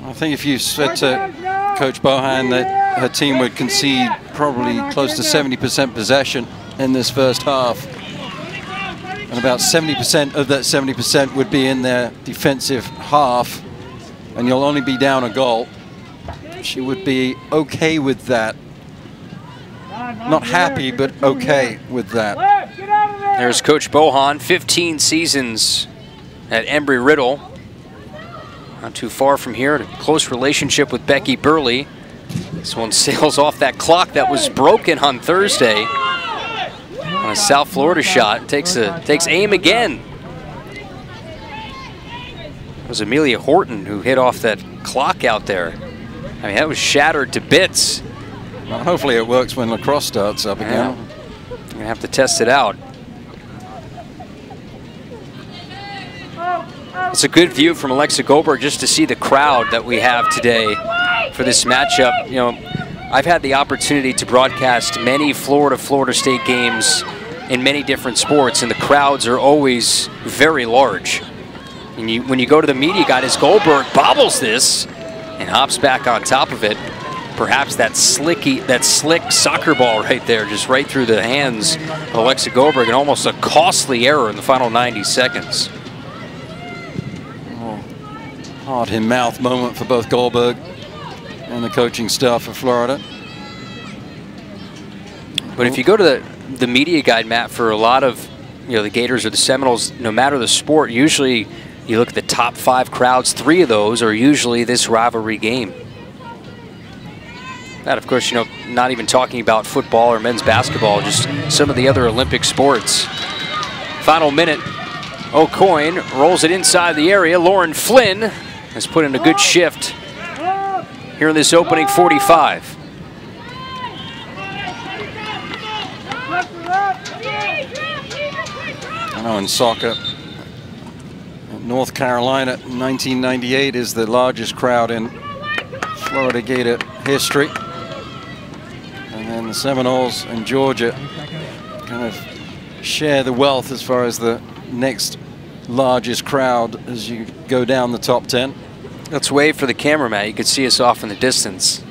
I think if you said to Coach Bohan that her team would concede probably close to 70% possession in this first half, and about 70% of that 70% would be in their defensive half, and you'll only be down a goal, she would be okay with that. Not happy, but okay with that. There's Coach Bohan, 15 seasons at Embry-Riddle. Not too far from here, a close relationship with Becky Burley. This one sails off that clock that was broken on Thursday. On a South Florida shot, takes aim again. It was Amelia Horton who hit off that clock out there. I mean, that was shattered to bits. Well, hopefully it works when lacrosse starts up again. gonna have to test it out. It's a good view from Alexa Goldberg just to see the crowd that we have today for this matchup. You know, I've had the opportunity to broadcast many Florida State games in many different sports, and the crowds are always very large. And when you go to the media guide, as Goldberg bobbles this and hops back on top of it, perhaps that slick soccer ball right there, just right through the hands of Alexa Goldberg, and almost a costly error in the final 90 seconds. Heart-in-mouth moment for both Goldberg and the coaching staff of Florida. But if you go to the media guide, Matt, for a lot of the Gators or the Seminoles, no matter the sport, usually you look at the top 5 crowds, 3 of those are usually this rivalry game. That, of course, not even talking about football or men's basketball, just some of the other Olympic sports. Final minute. O'Coin rolls it inside the area. Lauren Flynn has put in a good shift here in this opening 45. I know in soccer, North Carolina 1998 is the largest crowd in Florida Gator history. And then the Seminoles and Georgia kind of share the wealth as far as the next largest crowd as you go down the top 10. Let's wave for the camera, Matt. You can see us off in the distance.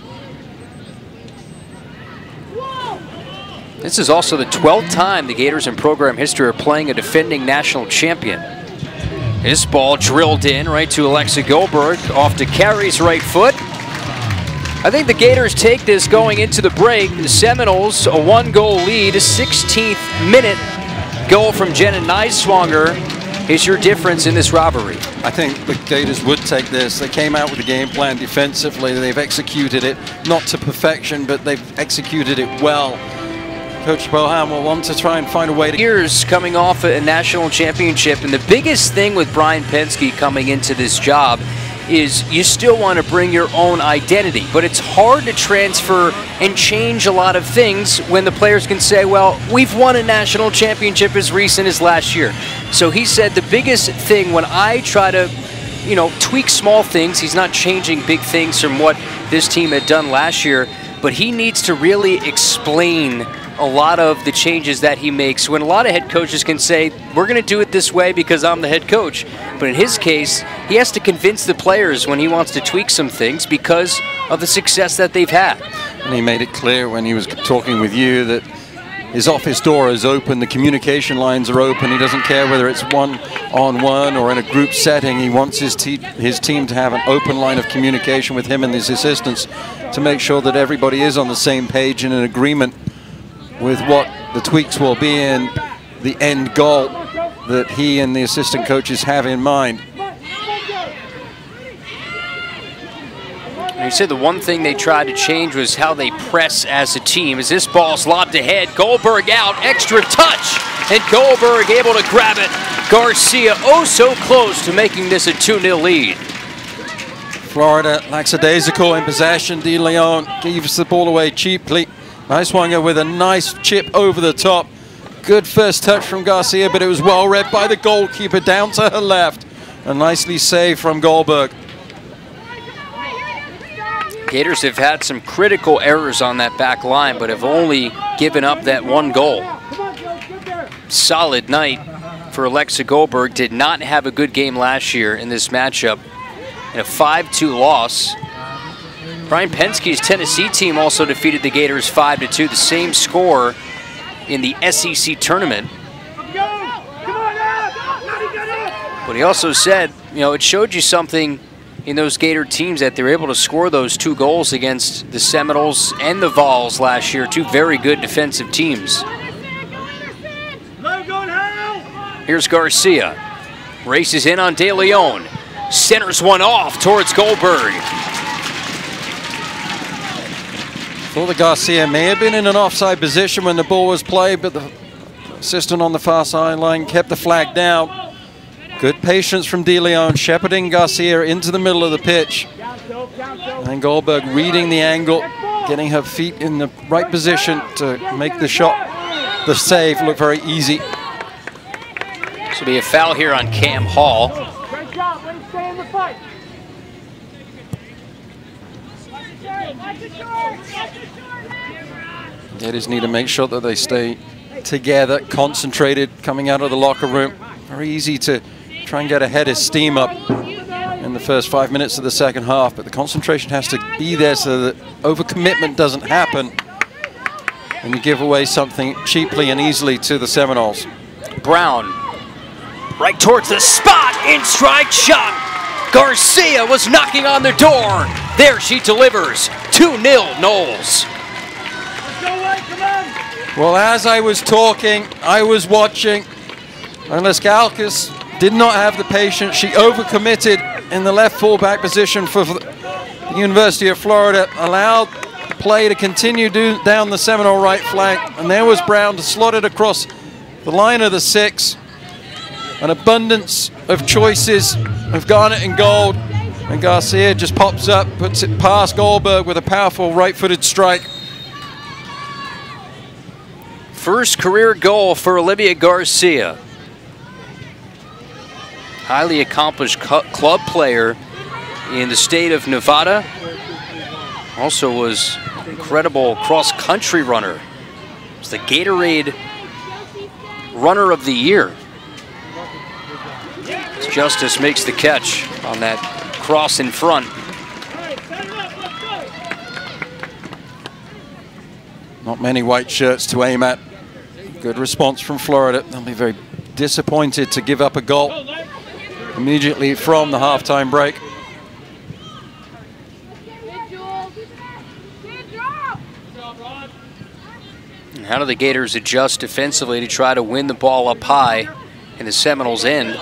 This is also the 12th time the Gators in program history are playing a defending national champion. This ball drilled in right to Alexa Goldberg, off to Carey's right foot. I think the Gators take this going into the break. The Seminoles, a 1-goal lead, a 16th minute goal from Jenna Neiswanger is your difference in this rivalry. I think the Gators would take this. They came out with a game plan defensively. They've executed it, not to perfection, but they've executed it well. Coach Bohan will want to try and find a way to... Years coming off a national championship, and the biggest thing with Brian Penske coming into this job is you still want to bring your own identity, but it's hard to transfer and change a lot of things when the players can say, well, we've won a national championship as recent as last year. So he said the biggest thing when I try to, tweak small things, he's not changing big things from what this team had done last year, but he needs to really explain a lot of the changes that he makes, when a lot of head coaches can say, we're going to do it this way because I'm the head coach. But in his case, he has to convince the players when he wants to tweak some things because of the success that they've had. And he made it clear when he was talking with you that his office door is open, the communication lines are open. He doesn't care whether it's one-on-one or in a group setting. He wants his team to have an open line of communication with him and his assistants to make sure that everybody is on the same page and in agreement with what the tweaks will be and the end goal that he and the assistant coaches have in mind. And he said the one thing they tried to change was how they press as a team. As this ball's lobbed ahead, Goldberg out, extra touch, and Goldberg able to grab it. Garcia oh so close to making this a 2-0 lead. Florida lackadaisical in possession. De Leon gives the ball away cheaply. Neiswanger with a nice chip over the top. Good first touch from Garcia, but it was well read by the goalkeeper down to her left. And nicely saved from Goldberg. Gators have had some critical errors on that back line, but have only given up that 1 goal. Solid night for Alexa Goldberg. Did not have a good game last year in this matchup. In a 5-2 loss. Brian Penske's Tennessee team also defeated the Gators 5-2, the same score in the SEC tournament. But he also said, it showed you something in those Gator teams that they were able to score those 2 goals against the Seminoles and the Vols last year, 2 very good defensive teams. Here's Garcia. Races in on De Leon. Centers one off towards Goldberg. Thought that Garcia may have been in an offside position when the ball was played, but the assistant on the far sideline kept the flag down. Good patience from De Leon, shepherding Garcia into the middle of the pitch. And Goldberg reading the angle, getting her feet in the right position to make the shot the save look very easy. This will be a foul here on Cam Hall. Great job. Let him stay in the fight. They just need to make sure that they stay together, concentrated, coming out of the locker room. Very easy to try and get a head of steam up in the first 5 minutes of the second half, but the concentration has to be there so that overcommitment doesn't happen and you give away something cheaply and easily to the Seminoles. Brown, right towards the spot, in strike shot. Garcia was knocking on the door. There she delivers. 2-0 Noles. Well, as I was talking, I was watching, and Leskalkas did not have the patience. She overcommitted in the left fullback position for the University of Florida, allowed play to continue down the Seminole right flank, and there was Brown to slot it across the line of the 6. An abundance of choices of Garnet and Gold, and Garcia just pops up, puts it past Goldberg with a powerful right-footed strike. First career goal for Olivia Garcia. Highly accomplished club player in the state of Nevada. Also was an incredible cross-country runner. Was the Gatorade Runner of the Year. Justice makes the catch on that cross in front. Not many white shirts to aim at. Good response from Florida. They'll be very disappointed to give up a goal immediately from the halftime break. And how do the Gators adjust defensively to try to win the ball up high in the Seminoles' end?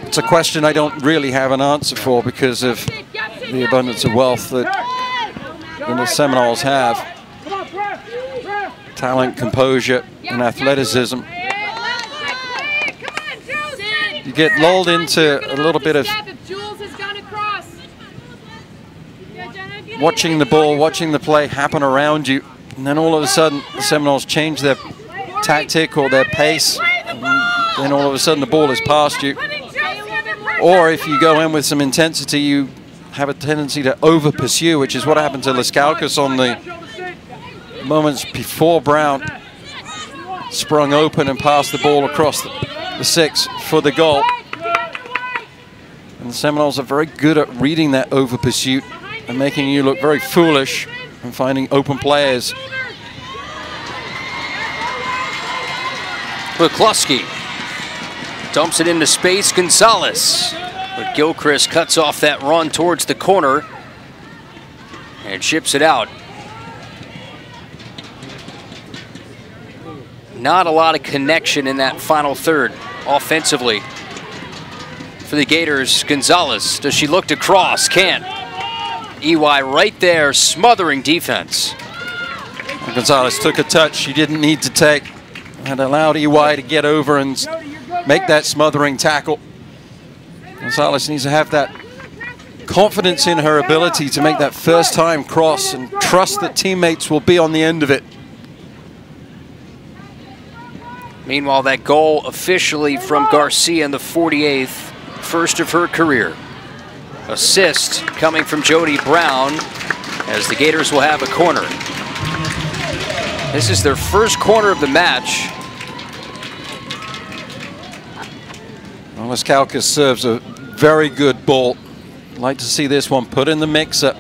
It's a question I don't really have an answer for because of the abundance of wealth that the Seminoles have. Talent, composure, and athleticism. You get lulled into a little bit of watching the ball, watching the play happen around you, and then all of a sudden the Seminoles change their tactic or their pace, and then all of a sudden the ball is past you. Or if you go in with some intensity, you have a tendency to over-pursue, which is what happened to Leskalkas on the moments before Brown sprung open and passed the ball across the 6 for the goal. And the Seminoles are very good at reading that over-pursuit and making you look very foolish and finding open players. McCluskey dumps it into space. Gonzalez, but Gilchrist cuts off that run towards the corner and chips it out. Not a lot of connection in that final third offensively for the Gators. Gonzalez, does she look to cross? Can't. EY right there, smothering defense. Gonzalez took a touch she didn't need to take and allowed EY to get over and make that smothering tackle. Gonzalez needs to have that confidence in her ability to make that first time cross and trust that teammates will be on the end of it. Meanwhile, that goal officially from Garcia in the 48th, first of her career. Assist coming from Jody Brown as the Gators will have a corner. This is their first corner of the match. Well, Leskalkas serves a very good ball. I'd like to see this one put in the mixer.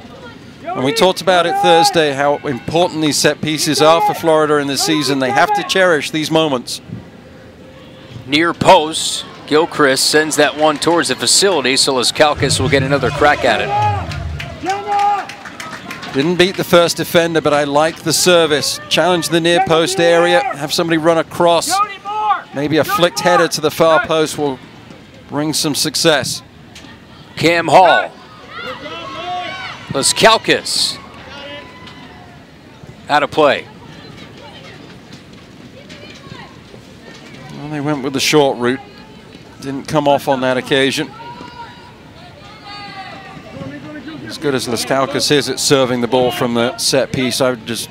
And we talked about it Thursday, how important these set pieces are for Florida in this season. They have to cherish these moments. Near post, Gilchrist sends that one towards the facility, so Leskalkas will get another crack at it. Didn't beat the first defender, but I like the service. Challenge the near post area, have somebody run across. Maybe a flicked header to the far post will bring some success. Cam Hall. Leskalkas out of play. Well, they went with the short route. Didn't come off on that occasion. As good as Laskauskas is at serving the ball from the set piece, I would just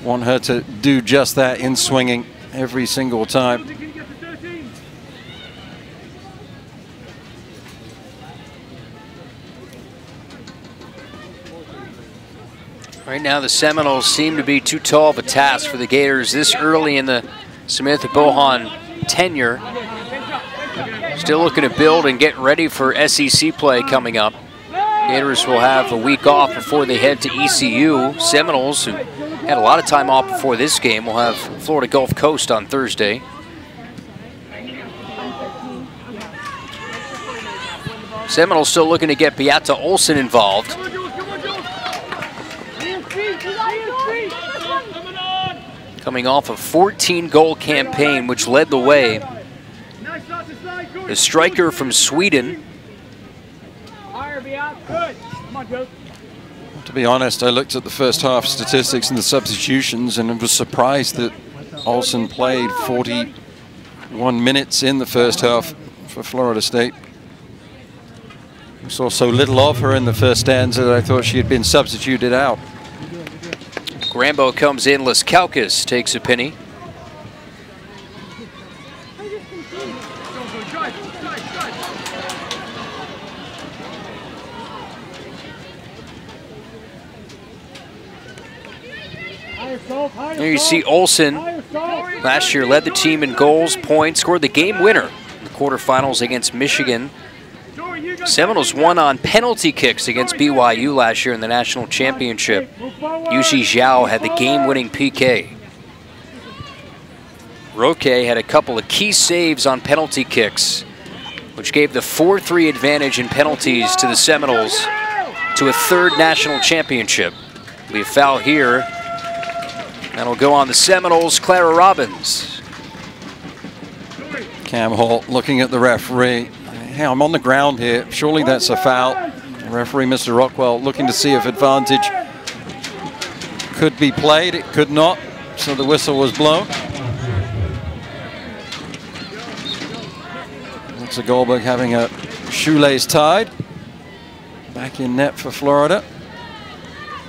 want her to do just that in swinging every single time. Right now, the Seminoles seem to be too tall of a task for the Gators this early in the Samantha Bohan tenure. Still looking to build and get ready for SEC play coming up. Gators will have a week off before they head to ECU. Seminoles, who had a lot of time off before this game, will have Florida Gulf Coast on Thursday. Seminoles still looking to get Beata Olsen involved. Coming off a 14-goal campaign, which led the way. The striker from Sweden. To be honest, I looked at the first half statistics and the substitutions and was surprised that Olsen played 41 minutes in the first half for Florida State. We saw so little of her in the first stanza that I thought she had been substituted out. Grambo comes in, Laskauskas takes a penny. There you see Olsen, last year led the team in goals, points, scored the game winner in the quarterfinals against Michigan. Seminoles won on penalty kicks against BYU last year in the national championship. Yushi Zhao had the game-winning PK. Roque had a couple of key saves on penalty kicks, which gave the 4-3 advantage in penalties to the Seminoles to a third national championship. We have foul here. That'll go on the Seminoles, Clara Robbins. Cam Hall looking at the referee. Hey, I'm on the ground here. Surely that's a foul. The referee, Mr. Rockwell, looking to see if advantage could be played. It could not, so the whistle was blown. Looks like Goldberg having a shoelace tied. Back in net for Florida.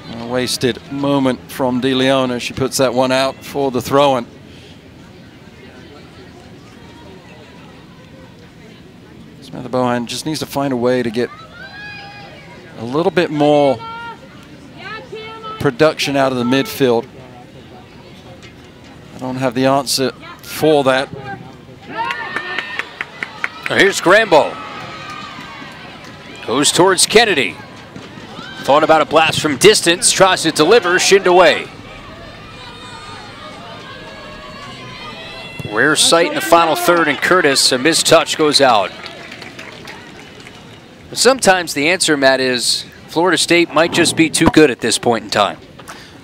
A wasted moment from De Leon as she puts that one out for the throw-in. Samantha Bohan just needs to find a way to get a little bit more production out of the midfield. I don't have the answer for that. Here's Grambo. Goes towards Kennedy. Thought about a blast from distance, tries to deliver, shinned away. Rare sight in the final third, and Curtis, a missed touch, goes out. But sometimes the answer, Matt, is Florida State might just be too good at this point in time.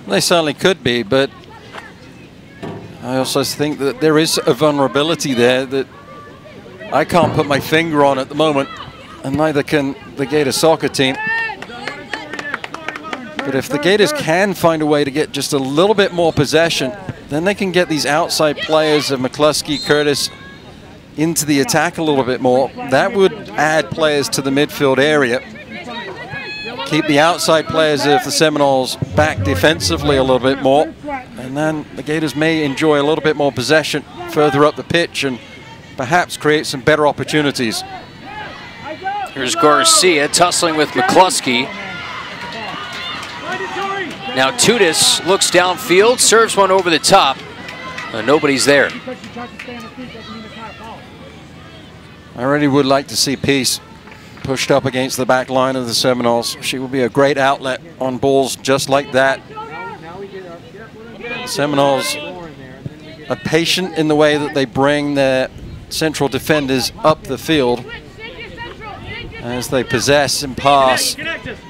They certainly could be, but I also think that there is a vulnerability there that I can't put my finger on at the moment, and neither can the Gator soccer team. But if the Gators can find a way to get just a little bit more possession, then they can get these outside players of McCluskey, Curtis into the attack a little bit more. That would add players to the midfield area. Keep the outside players of the Seminoles back defensively a little bit more. And then the Gators may enjoy a little bit more possession further up the pitch and perhaps create some better opportunities. Here's Garcia tussling with McCluskey. Now Tudis looks downfield, serves one over the top. Nobody's there. I really would like to see Peace pushed up against the back line of the Seminoles. She will be a great outlet on balls just like that. The Seminoles are patient in the way that they bring their central defenders up the field as they possess and pass.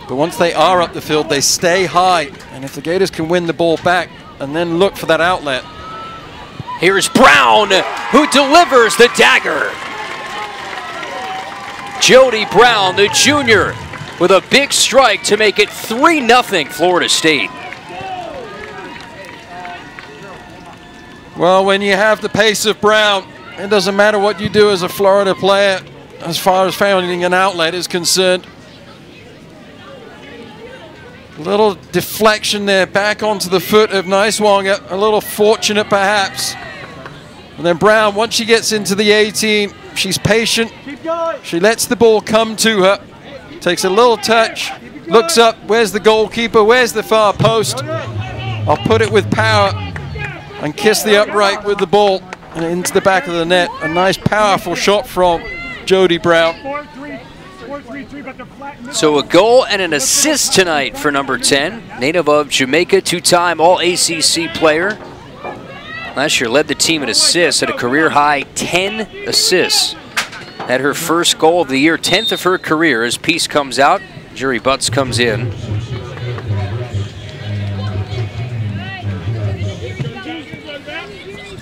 But once they are up the field, they stay high. And if the Gators can win the ball back and then look for that outlet. Here's Brown, who delivers the dagger. Jody Brown, the junior, with a big strike to make it 3-0 Florida State. Well, when you have the pace of Brown, it doesn't matter what you do as a Florida player as far as finding an outlet is concerned. A little deflection there, back onto the foot of Niswanger. A little fortunate, perhaps. And then Brown, once she gets into the 18, she's patient. She lets the ball come to her. Takes a little touch, looks up. Where's the goalkeeper? Where's the far post? I'll put it with power and kiss the upright with the ball and into the back of the net. A nice, powerful shot from Jody Brown. So a goal and an assist tonight for number 10. Native of Jamaica, two-time All-ACC player. Last year led the team in assists at a career-high 10 assists. At her first goal of the year, 10th of her career, as Peace comes out, Jerry Butts comes in.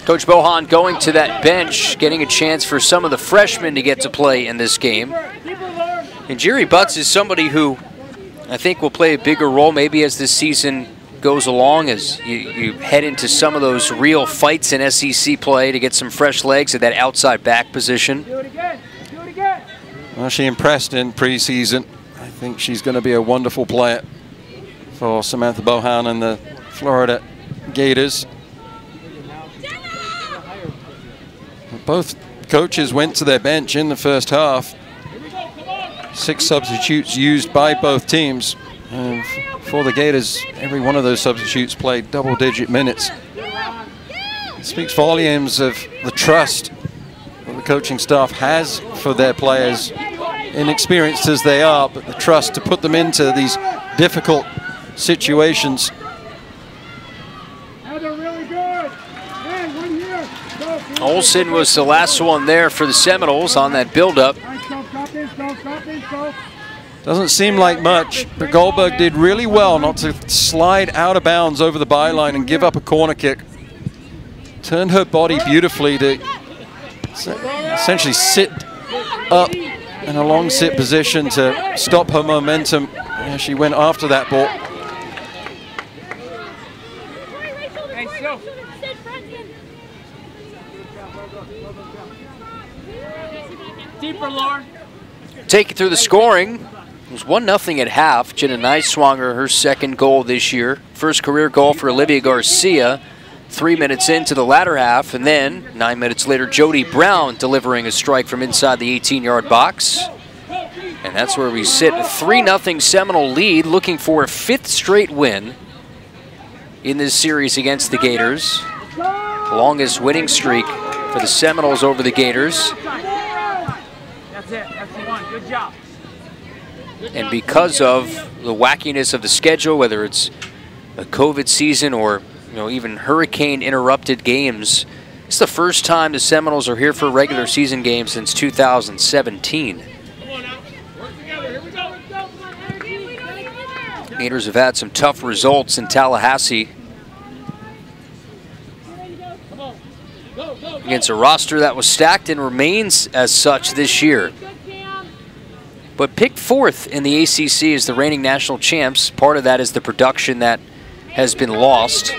Coach Bohan going to that bench, getting a chance for some of the freshmen to get to play in this game. And Jerry Butts is somebody who I think will play a bigger role maybe as this season goes along, as you head into some of those real fights in SEC play to get some fresh legs at that outside back position. Well, she impressed in preseason. I think she's going to be a wonderful player for Samantha Bohan and the Florida Gators. Both coaches went to their bench in the first half. 6 substitutes used by both teams. And for the Gators, every one of those substitutes played double-digit minutes. It speaks volumes of the trust that the coaching staff has for their players, inexperienced as they are, but the trust to put them into these difficult situations. Olsen was the last one there for the Seminoles on that build-up. Doesn't seem like much, but Goldberg did really well not to slide out of bounds over the byline and give up a corner kick. Turned her body beautifully to essentially sit up in a long sit position to stop her momentum as she went after that ball. Deeper, Lauren. Take it through the scoring. It was 1-0 at half. Jenna Niswanger, her second goal this year. First career goal for Olivia Garcia. 3 minutes into the latter half, and then 9 minutes later, Jody Brown delivering a strike from inside the 18-yard box. And that's where we sit. A 3-0 Seminole lead, looking for a 5th straight win in this series against the Gators. The longest winning streak for the Seminoles over the Gators. That's it. That's the one. Good job. And because of the wackiness of the schedule, whether it's a COVID season or even hurricane-interrupted games, it's the first time the Seminoles are here for a regular season game since 2017. Gators have had some tough results in Tallahassee against a roster that was stacked and remains as such this year. But picked 4th in the ACC as the reigning national champs. Part of that is the production that has been lost.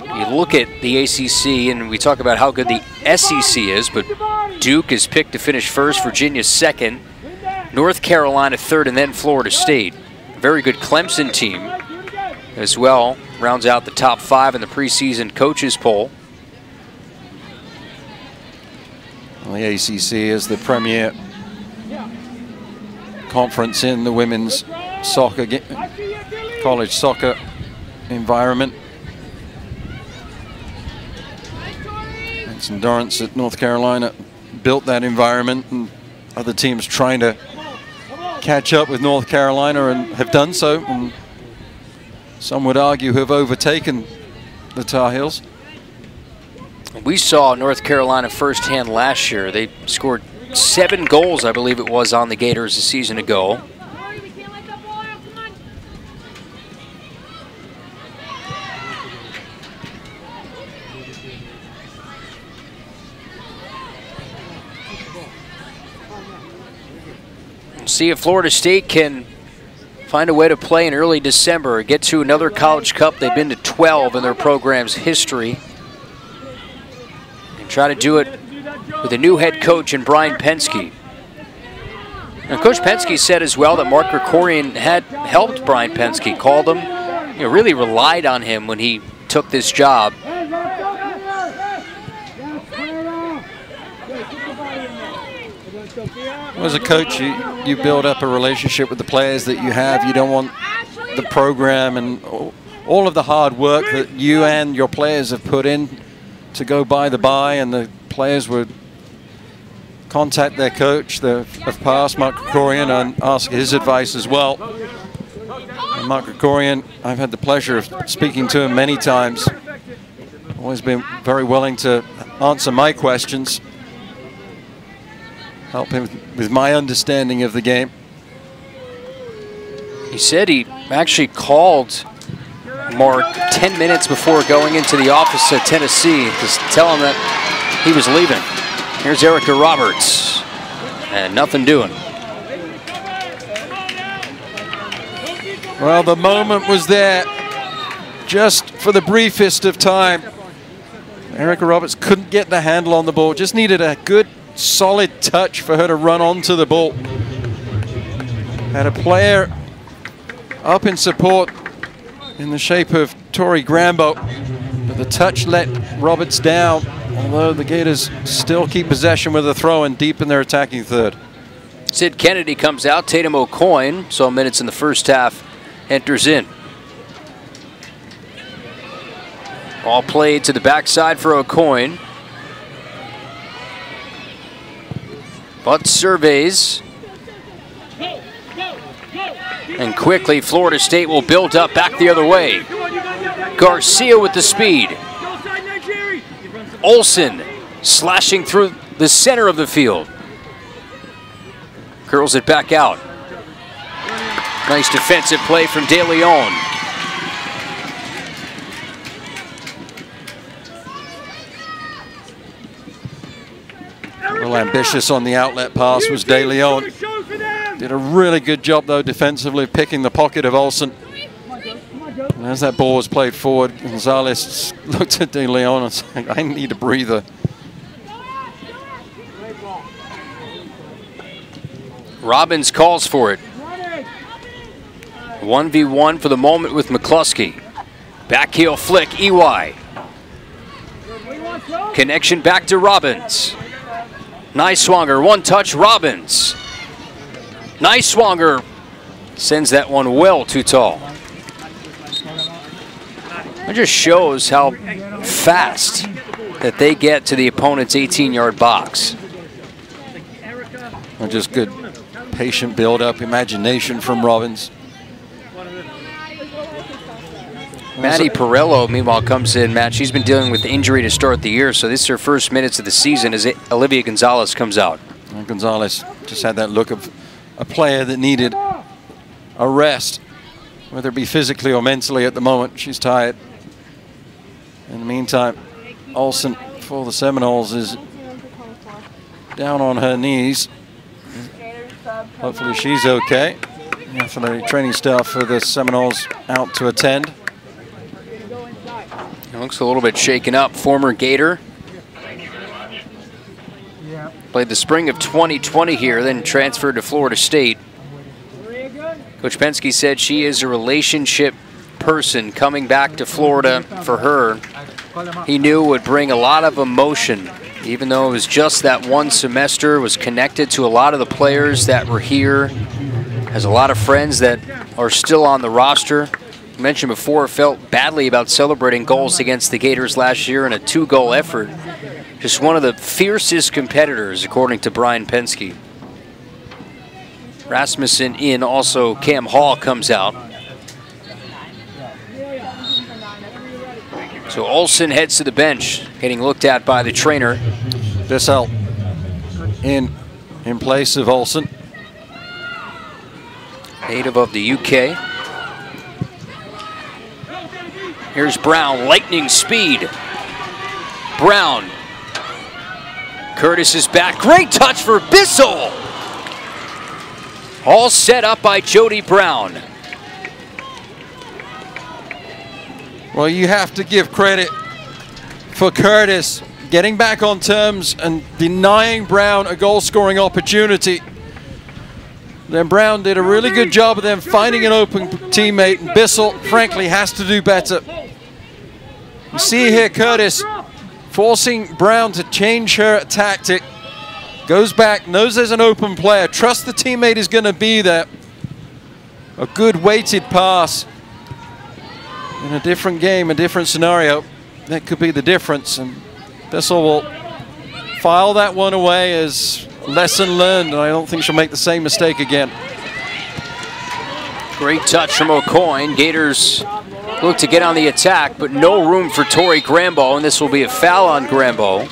You look at the ACC and we talk about how good the SEC is, but Duke is picked to finish first, Virginia second, North Carolina third, and then Florida State. A very good Clemson team as well, rounds out the top 5 in the preseason coaches poll. Well, the ACC is the premier conference in the women's soccer, college soccer environment. And St. Lawrence at North Carolina built that environment, and other teams trying to catch up with North Carolina and have done so, and some would argue have overtaken the Tar Heels. We saw North Carolina firsthand last year. They scored 7 goals, I believe it was, on the Gators a season ago. We'll see if Florida State can find a way to play in early December or get to another College Cup. They've been to 12 in their program's history. And try to do it with a new head coach in Brian Penske. And Coach Penske said as well that Mark Krikorian had helped Brian Penske, called him, really relied on him when he took this job. As a coach, you build up a relationship with the players that you have. You don't want the program and all of the hard work that you and your players have put in to go by the by, and the players would contact their coach of past, Mark Krikorian, and ask his advice as well. And Mark Krikorian, I've had the pleasure of speaking to him many times. Always been very willing to answer my questions, help him with my understanding of the game. He said he actually called Mark 10 minutes before going into the office at Tennessee to tell him that he was leaving. Here's Erica Roberts, and nothing doing. Well, the moment was there just for the briefest of time. Erica Roberts couldn't get the handle on the ball, just needed a good solid touch for her to run onto the ball. Had a player up in support in the shape of Tori Grambo, but the touch let Roberts down, although the Gators still keep possession with a throw and deep in their attacking third. Sid Kennedy comes out. Tatum O'Coin, so minutes in the first half, enters in. Ball played to the backside for O'Coin. But surveys. And quickly, Florida State will build up back the other way. Garcia with the speed. Olsen slashing through the center of the field. Curls it back out. Nice defensive play from De Leon. A little ambitious on the outlet pass was De Leon. Did a really good job, though, defensively, picking the pocket of Olsen. And as that ball was played forward, Gonzalez looked at De Leon and said, I need a breather. Robbins calls for it. 1v1 for the moment with McCluskey. Back heel flick, EY. Connection back to Robbins. Niswanger, one touch, Robbins. Niswanger sends that one well too tall. It just shows how fast that they get to the opponent's 18-yard box. Well, just good patient build-up, imagination from Robbins. Maddie Perello, meanwhile, comes in. Matt, she's been dealing with injury to start the year, so this is her first minutes of the season as Olivia Gonzalez comes out. And Gonzalez just had that look of a player that needed a rest, whether it be physically or mentally at the moment. She's tired. In the meantime, Olsen for the Seminoles is down on her knees. Hopefully she's okay. Definitely training staff for the Seminoles out to attend. Looks a little bit shaken up. Former Gator. Played the spring of 2020 here, then transferred to Florida State. Coach Penske said she is a relationship person. Coming back to Florida for her, he knew would bring a lot of emotion. Even though it was just that one semester, was connected to a lot of the players that were here. Has a lot of friends that are still on the roster. Mentioned before, felt badly about celebrating goals against the Gators last year in a 2-goal effort. Just one of the fiercest competitors, according to Brian Penske. Rasmussen in, also Cam Hall comes out. So Olsen heads to the bench, getting looked at by the trainer. Bissell in place of Olsen. Native of the UK. Here's Brown, lightning speed. Brown. Curtis is back. Great touch for Bissell. All set up by Jody Brown. Well, you have to give credit for Curtis getting back on terms and denying Brown a goal-scoring opportunity. Then Brown did a really good job of them finding an open teammate, and Bissell, frankly, has to do better. You see here Curtis forcing Brown to change her tactic. Goes back, knows there's an open player, trusts the teammate is going to be there. A good weighted pass. In a different game, a different scenario, that could be the difference. And Bissell will file that one away as lesson learned, and I don't think she'll make the same mistake again. Great touch from O'Coin. Gators look to get on the attack, but no room for Tori Grambo, and this will be a foul on Grambo.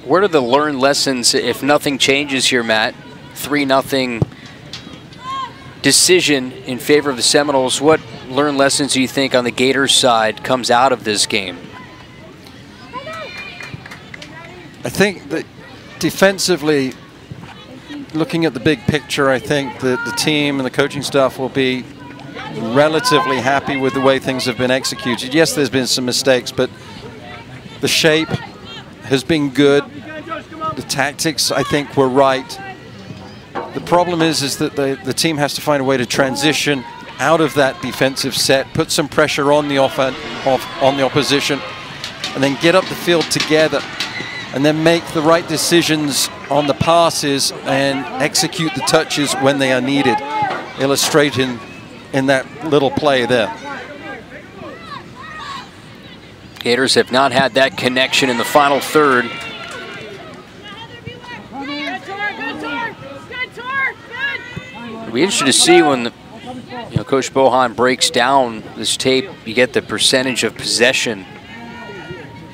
What are the learned lessons if nothing changes here, Matt? 3-0 decision in favor of the Seminoles. What learned lessons do you think on the Gators side comes out of this game? I think that defensively, looking at the big picture, I think that the team and the coaching staff will be relatively happy with the way things have been executed. Yes, there's been some mistakes, but the shape has been good. The tactics, I think, were right. The problem is that the team has to find a way to transition out of that defensive set, put some pressure on the on the opposition, and then get up the field together, and then make the right decisions on the passes and execute the touches when they are needed, illustrating in that little play there. Gators have not had that connection in the final third. It'll be interesting to see when Coach Bohan breaks down this tape. You get the percentage of possession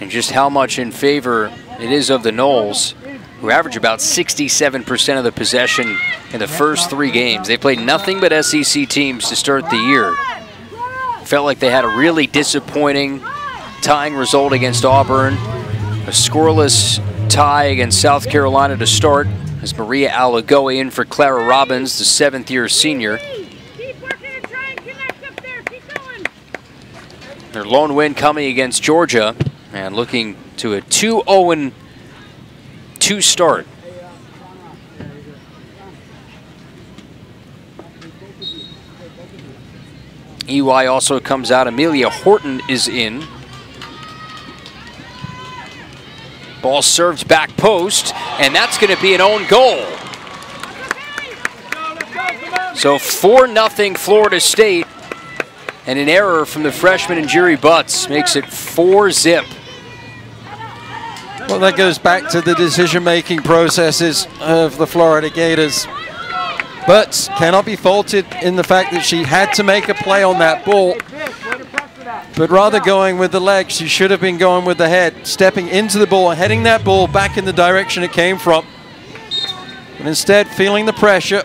and just how much in favor it is of the Noles, who average about 67% of the possession in the first 3 games. They played nothing but SEC teams to start the year. Felt like they had a really disappointing tying result against Auburn, a scoreless tie against South Carolina to start, as Maria Alagoa in for Clara Robbins, the 7th-year senior. Their lone win coming against Georgia, and looking to a 2-0-2 start. EY also comes out. Amelia Horton is in. Ball served back post, and that's going to be an own goal. So 4-0 Florida State, and an error from the freshman Injiri Butts makes it 4-zip. Well, that goes back to the decision-making processes of the Florida Gators. Butts cannot be faulted in the fact that she had to make a play on that ball, but rather going with the leg, she should have been going with the head, stepping into the ball, heading that ball back in the direction it came from. But instead, feeling the pressure,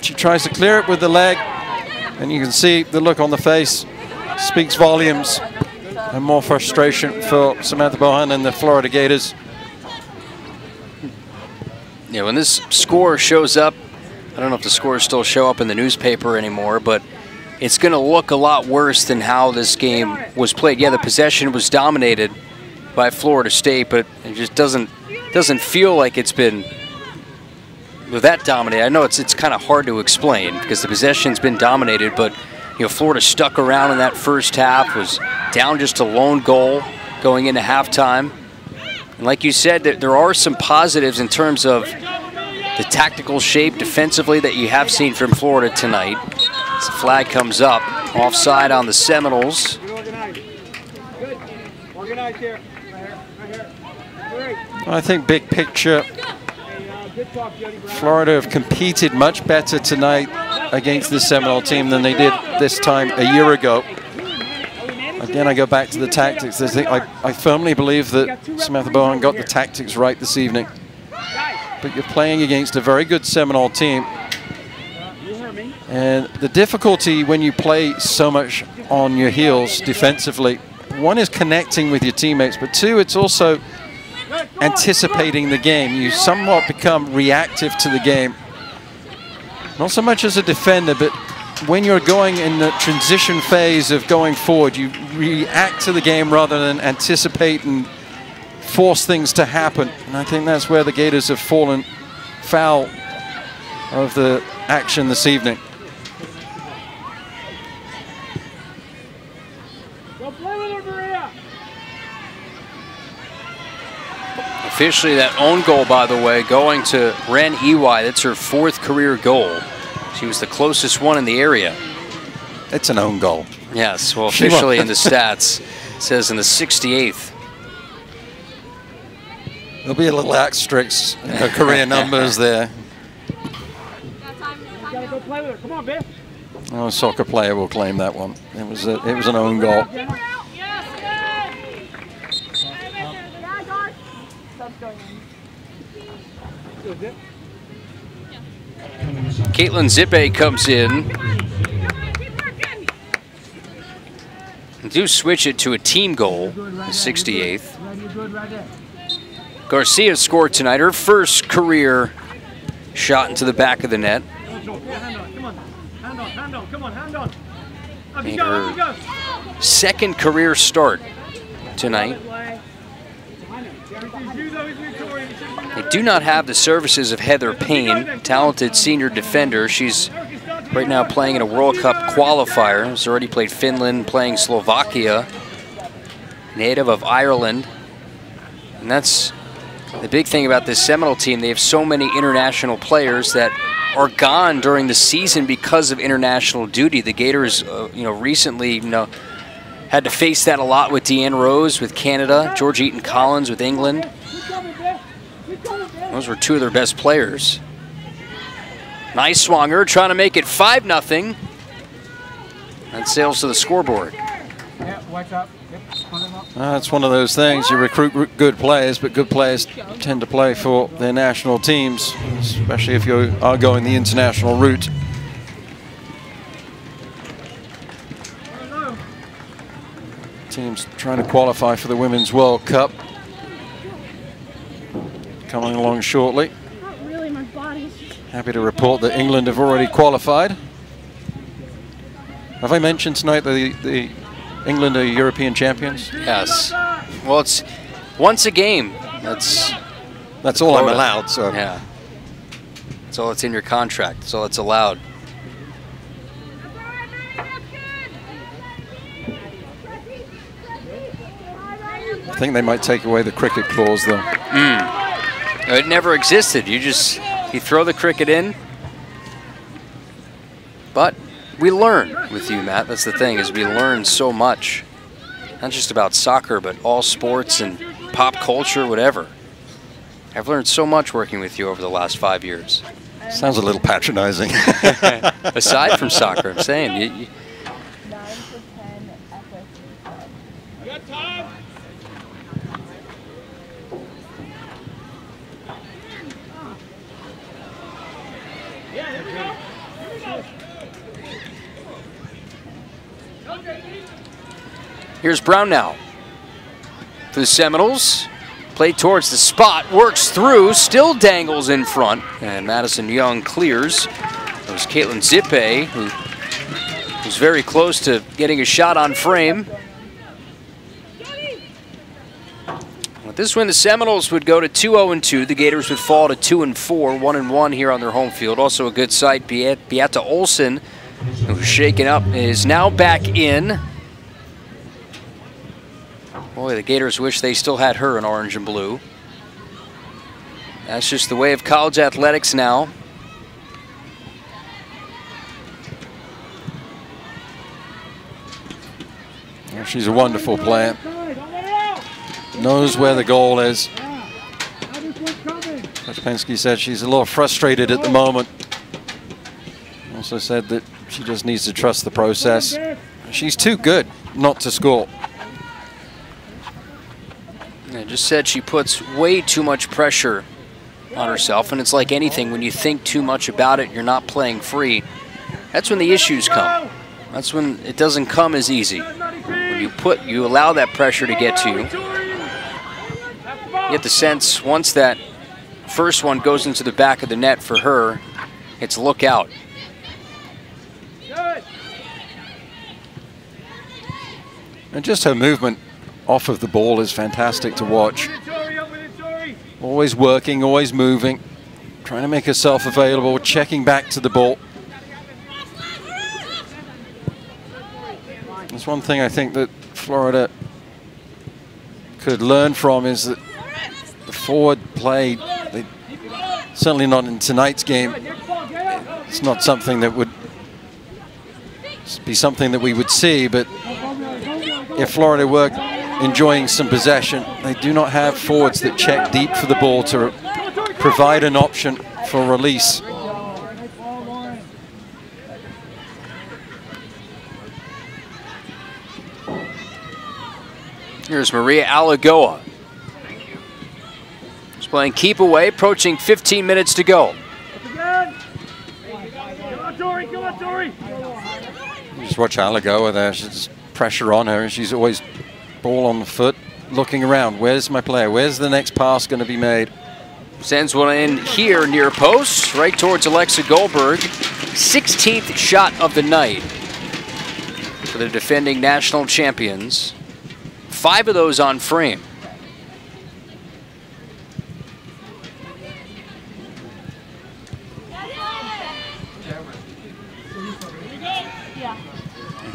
she tries to clear it with the leg, and you can see the look on the face speaks volumes, and more frustration for Samantha Bohan and the Florida Gators. Yeah, when this score shows up, I don't know if the scores still show up in the newspaper anymore, but it's going to look a lot worse than how this game was played. Yeah, the possession was dominated by Florida State, but it just doesn't feel like it's been that dominated. I know it's kind of hard to explain because the possession's been dominated, but Florida stuck around in that first half, was down just a lone goal going into halftime. And like you said, there are some positives in terms of the tactical shape defensively that you have seen from Florida tonight. As the flag comes up, offside on the Seminoles. I think big picture, Florida have competed much better tonight against the Seminole team than they did this time a year ago. Again, I go back to the tactics. I firmly believe that Samantha Bohan got the tactics right this evening. But you're playing against a very good Seminole team. And the difficulty when you play so much on your heels defensively, one is connecting with your teammates, but two, it's also anticipating the game. You somewhat become reactive to the game. Not so much as a defender, but when you're going in the transition phase of going forward, you react to the game rather than anticipate and force things to happen. And I think that's where the Gators have fallen foul of the action this evening. Officially, that own goal, by the way, going to Ren Ewai. That's her 4th career goal. She was the closest one in the area. It's an own goal. Yes, well, officially in the stats, it says in the 68th. There'll be a little asterisk in her career numbers there. Oh, a soccer player will claim that one. It was an own goal. Caitlin Zippe comes in. Do switch it to a team goal, the 68th. Garcia scored tonight, her 1st career shot into the back of the net. And her 2nd career start tonight. They do not have the services of Heather Payne, talented senior defender. She's right now playing in a World Cup qualifier. She's already played Finland, playing Slovakia, native of Ireland. And that's the big thing about this Seminole team. They have so many international players that are gone during the season because of international duty. The Gators, recently, had to face that a lot with Deanne Rose with Canada, George Eaton Collins with England. Those were 2 of their best players. Nice swanger, trying to make it 5-0. And sails to the scoreboard. It's one of those things. You recruit good players, but good players tend to play for their national teams, especially if you are going the international route. Teams trying to qualify for the Women's World Cup. Coming along shortly. Happy to report that England have already qualified. Have I mentioned tonight that the England are European champions? Yes. Well, it's once a game. That's all I'm allowed. So yeah. That's all that's in your contract. That's all that's allowed. I think they might take away the cricket clause, though. It never existed. You throw the cricket in. But we learn with you, Matt. That's the thing, is we learn so much. Not just about soccer, but all sports and pop culture, whatever. I've learned so much working with you over the last 5 years. Sounds a little patronizing. Aside from soccer, I'm saying. Here's Brown now for the Seminoles. Play towards the spot, works through, still dangles in front, and Madison Young clears. It was Caitlin Zippe who was very close to getting a shot on frame. With this win, the Seminoles would go to 2-0-2. The Gators would fall to 2-4, 1-1 here on their home field. Also a good sight, Beata Olsen, who's shaken up, is now back in. Boy, the Gators wish they still had her in orange and blue. That's just the way of college athletics now. Well, she's a wonderful player. Knows where the goal is. Coach Penske said she's a little frustrated at the moment. Also said that she just needs to trust the process. She's too good not to score. I just said she puts way too much pressure on herself, and it's like anything, when you think too much about it, you're not playing free. That's when the issues come. That's when it doesn't come as easy. When you allow that pressure to get to you. You get the sense once that first one goes into the back of the net for her, it's look out. And just her movement off of the ball is fantastic to watch. Always working, always moving, trying to make herself available, checking back to the ball. That's one thing I think that Florida could learn from, is that the forward play, certainly not in tonight's game, it's not something that would be something that we would see, but if Florida were enjoying some possession, they do not have forwards that check deep for the ball to provide an option for release. Here's Maria Alagoa. She's playing keep away, approaching 15 minutes to go. Just watch Alagoa there. She's pressure on her, and she's always ball on the foot, looking around. Where's my player? Where's the next pass going to be made? Sends one in here near post, right towards Alexa Goldberg. 16th shot of the night for the defending national champions. 5 of those on frame.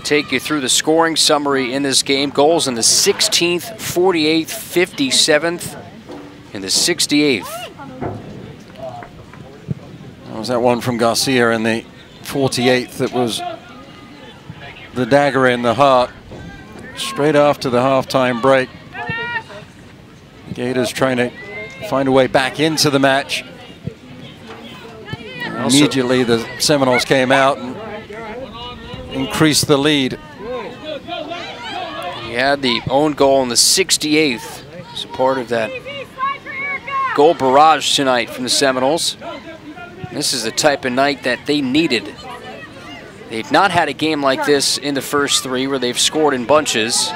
Take you through the scoring summary in this game. Goals in the 16th, 48th, 57th, and the 68th. That was that one from Garcia in the 48th that was the dagger in the heart. Straight after the halftime break. Gators trying to find a way back into the match. Immediately the Seminoles came out and increased the lead. He had the own goal in the 68th as a part of that goal barrage tonight from the Seminoles. This is the type of night that they needed. They've not had a game like this in the first 3 where they've scored in bunches.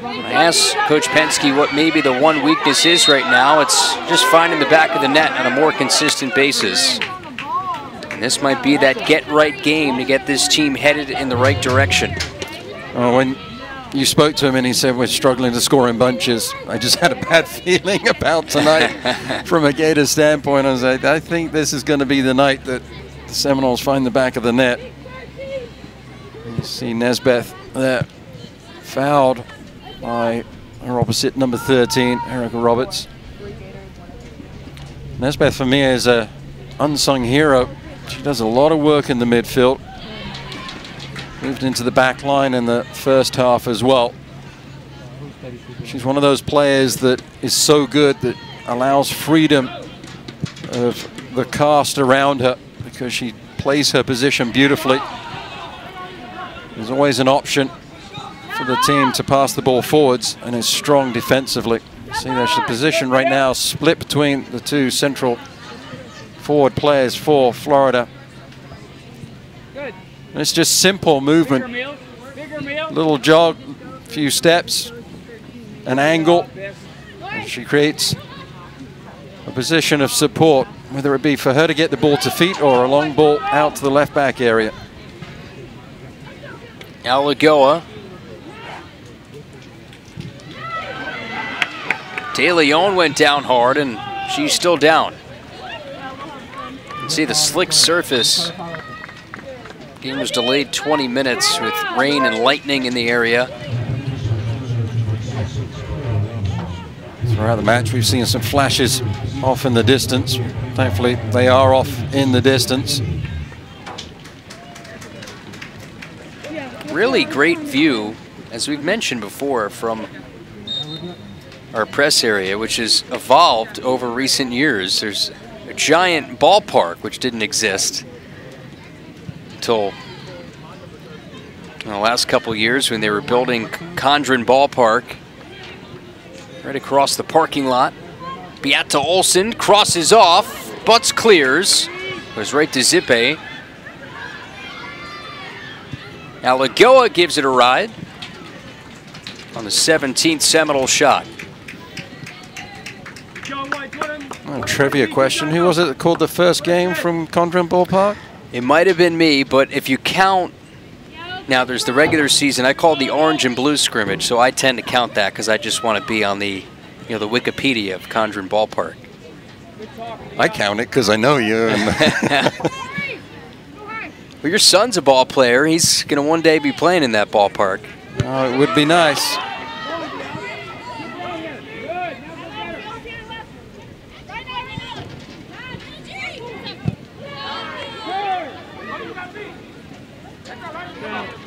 I asked Coach Penske what maybe the one weakness is right now. It's just finding the back of the net on a more consistent basis. And this might be that get-right game to get this team headed in the right direction. When you spoke to him and he said we're struggling to score in bunches, I just had a bad feeling about tonight from a Gator standpoint. I was like, I think this is going to be the night that the Seminoles find the back of the net. You see Nesbeth there, fouled by her opposite, number 13, Erica Roberts. Nesbeth, for me, is a unsung hero. She does a lot of work in the midfield. Moved into the back line in the first half as well. She's one of those players that is so good that allows freedom of the cast around her, because she plays her position beautifully. There's always an option for the team to pass the ball forwards, and is strong defensively. See, there's the position right now split between the 2 central forward players for Florida. And it's just simple movement. Little jog, few steps, an angle. And she creates a position of support, whether it be for her to get the ball to feet or a long ball out to the left back area. Alagoa. De Leon went down hard, and she's still down. You can see the slick surface. Game was delayed 20 minutes with rain and lightning in the area. Throughout the match, we've seen some flashes off in the distance. Thankfully, they are off in the distance. Really great view, as we've mentioned before, from our press area, which has evolved over recent years. There's a giant ballpark, which didn't exist until the last couple years when they were building Condren Ballpark right across the parking lot. Beata Olsen crosses off, butts clears, goes right to Zippe. Alagoa gives it a ride on the 17th Seminole shot. A trivia question. Who was it that called the first game from Condren Ballpark? It might have been me, but if you count, now there's the regular season. I call it the orange and blue scrimmage, so I tend to count that because I just want to be on the You know, the Wikipedia of Condren Ballpark. I count it because I know you. Well, your son's a ball player. He's going to one day be playing in that ballpark. Oh, it would be nice.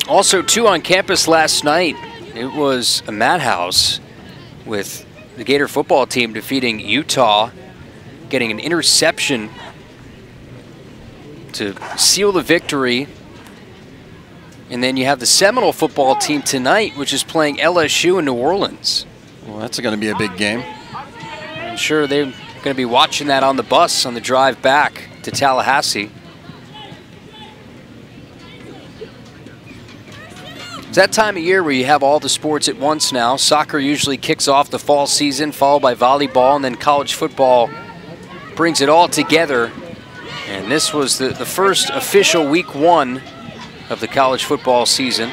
Also, too, on campus last night, it was a madhouse with the Gator football team defeating Utah, getting an interception to seal the victory. And then you have the Seminole football team tonight, which is playing LSU in New Orleans. Well, that's going to be a big game. I'm sure they're going to be watching that on the bus on the drive back to Tallahassee. It's that time of year where you have all the sports at once now. Soccer usually kicks off the fall season, followed by volleyball, and then college football brings it all together. And this was the first official week 1 of the college football season.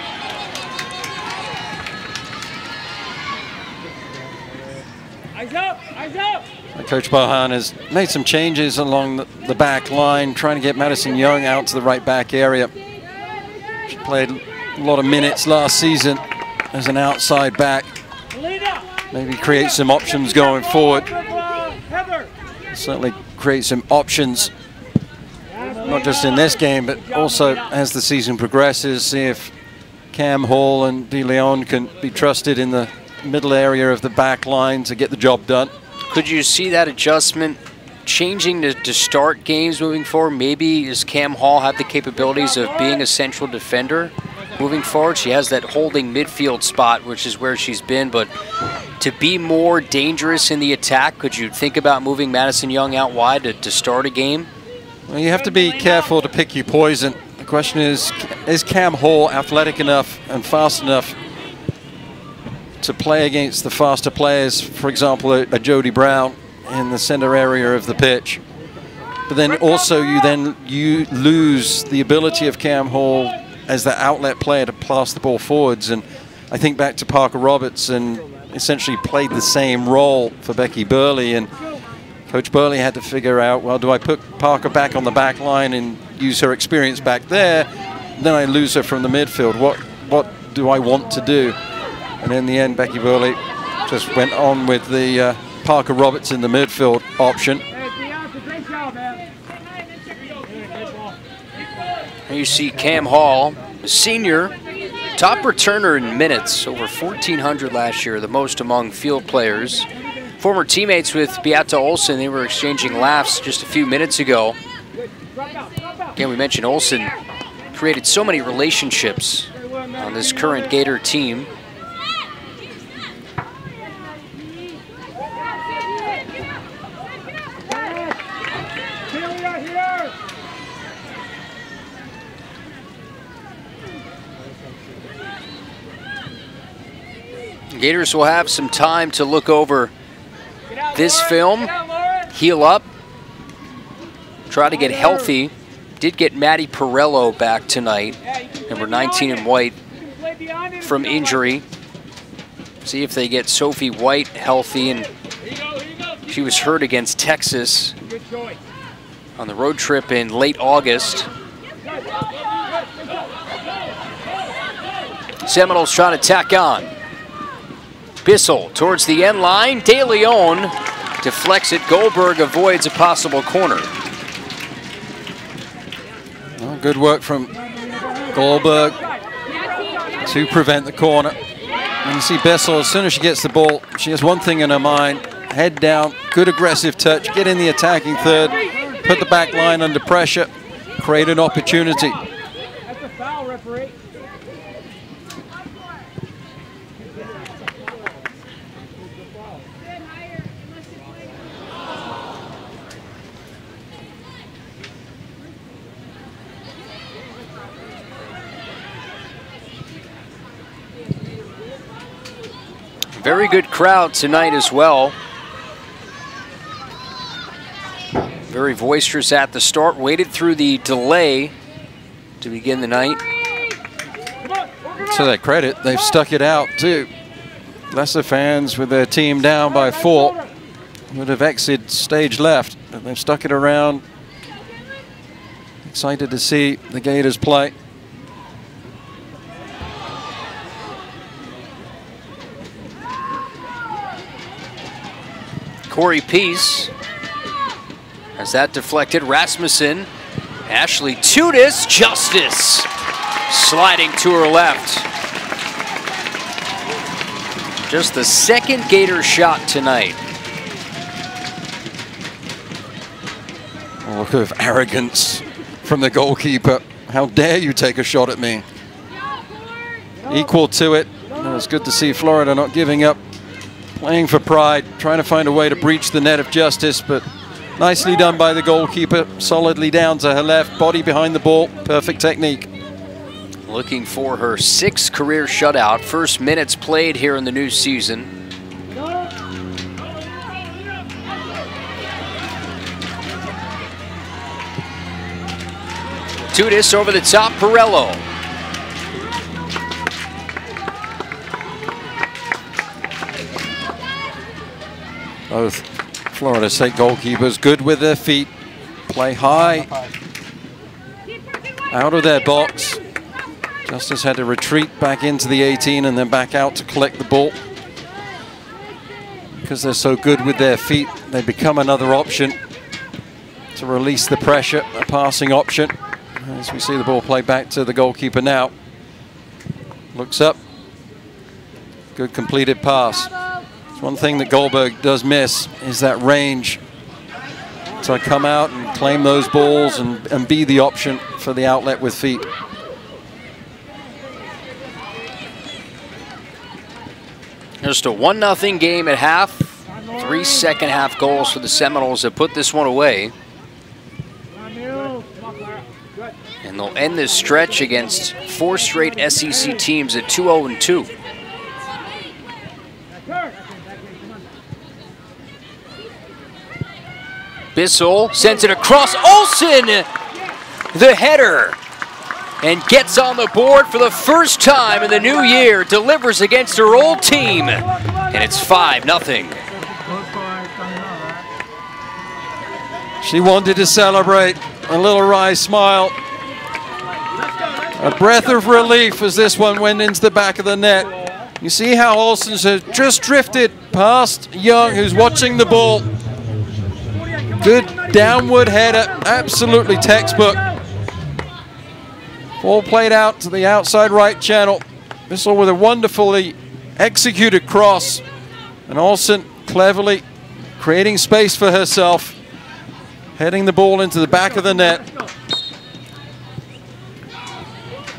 Eyes up! Eyes up! Coach Bohan has made some changes along the back line, trying to get Madison Young out to the right back area. She played a lot of minutes last season as an outside back. Maybe create some options going forward. Certainly create some options, not just in this game, but also as the season progresses. See if Cam Hall and De Leon can be trusted in the middle area of the back line to get the job done. Could you see that adjustment changing to start games moving forward? Maybe does Cam Hall have the capabilities of being a central defender moving forward? She has that holding midfield spot, which is where she's been, but to be more dangerous in the attack, could you think about moving Madison Young out wide to start a game? Well, you have to be careful to pick your poison. The question is Cam Hall athletic enough and fast enough to play against the faster players, for example, a Jody Brown in the center area of the pitch? But then also you lose the ability of Cam Hall as the outlet player to pass the ball forwards. And I think back to Parker Roberts, and essentially played the same role for Becky Burley. And Coach Burley had to figure out, well, do I put Parker back on the back line and use her experience back there? Then I lose her from the midfield. What do I want to do? And in the end, Becky Burley just went on with the Parker Roberts in the midfield option. And you see Cam Hall, a senior, top returner in minutes, over 1,400 last year, the most among field players. Former teammates with Beata Olsen, they were exchanging laughs just a few minutes ago. Again, we mentioned Olsen created so many relationships on this current Gator team. Gators will have some time to look over this film, heal up, try to get healthy. Did get Maddie Perello back tonight, number 19 in white, from injury. See if they get Sophie White healthy, and she was hurt against Texas on the road trip in late August. Seminoles trying to tack on. Bissell towards the end line. De Leon deflects it. Goldberg avoids a possible corner. Well, good work from Goldberg to prevent the corner. And you see Bissell, as soon as she gets the ball, she has one thing in her mind: head down, good aggressive touch, get in the attacking third, put the back line under pressure, create an opportunity. That's a foul, referee. Very good crowd tonight as well. Very boisterous at the start. Waited through the delay to begin the night. To their credit, they've stuck it out too. lesser fans with their team down by 4 would have exited stage left, but they've stuck it around. Excited to see the Gators play. Corey Peace has that deflected. Rasmussen, Ashley Tudis, Justice sliding to her left. Just the second Gator shot tonight. A look of arrogance from the goalkeeper. How dare you take a shot at me? Equal to it. It's good to see Florida not giving up, playing for pride, trying to find a way to breach the net of Justice, but nicely done by the goalkeeper. Solidly down to her left, body behind the ball, perfect technique. Looking for her 6th career shutout, first minutes played here in the new season. Tudis over the top, Perello. Both Florida State goalkeepers good with their feet, play high, out of their box. Justice had to retreat back into the 18 and then back out to collect the ball. Because they're so good with their feet, they become another option to release the pressure, a passing option. As we see the ball play back to the goalkeeper now. Looks up, good completed pass. It's one thing that Goldberg does miss is that range to come out and claim those balls and be the option for the outlet with feet. Just a 1-0 game at half. 3 second-half goals for the Seminoles that put this one away. And they'll end this stretch against 4 straight SEC teams at 2-0-2. Bissell sends it across. Olsen, the header, and gets on the board for the first time in the new year. Delivers against her old team, and it's 5-0. She wanted to celebrate. A little wry smile. A breath of relief as this one went into the back of the net. You see how Olsen's just drifted past Young, who's watching the ball. Good downward header, absolutely textbook. Ball played out to the outside right channel. Bissell with a wonderfully executed cross. And Olsen cleverly creating space for herself, heading the ball into the back of the net.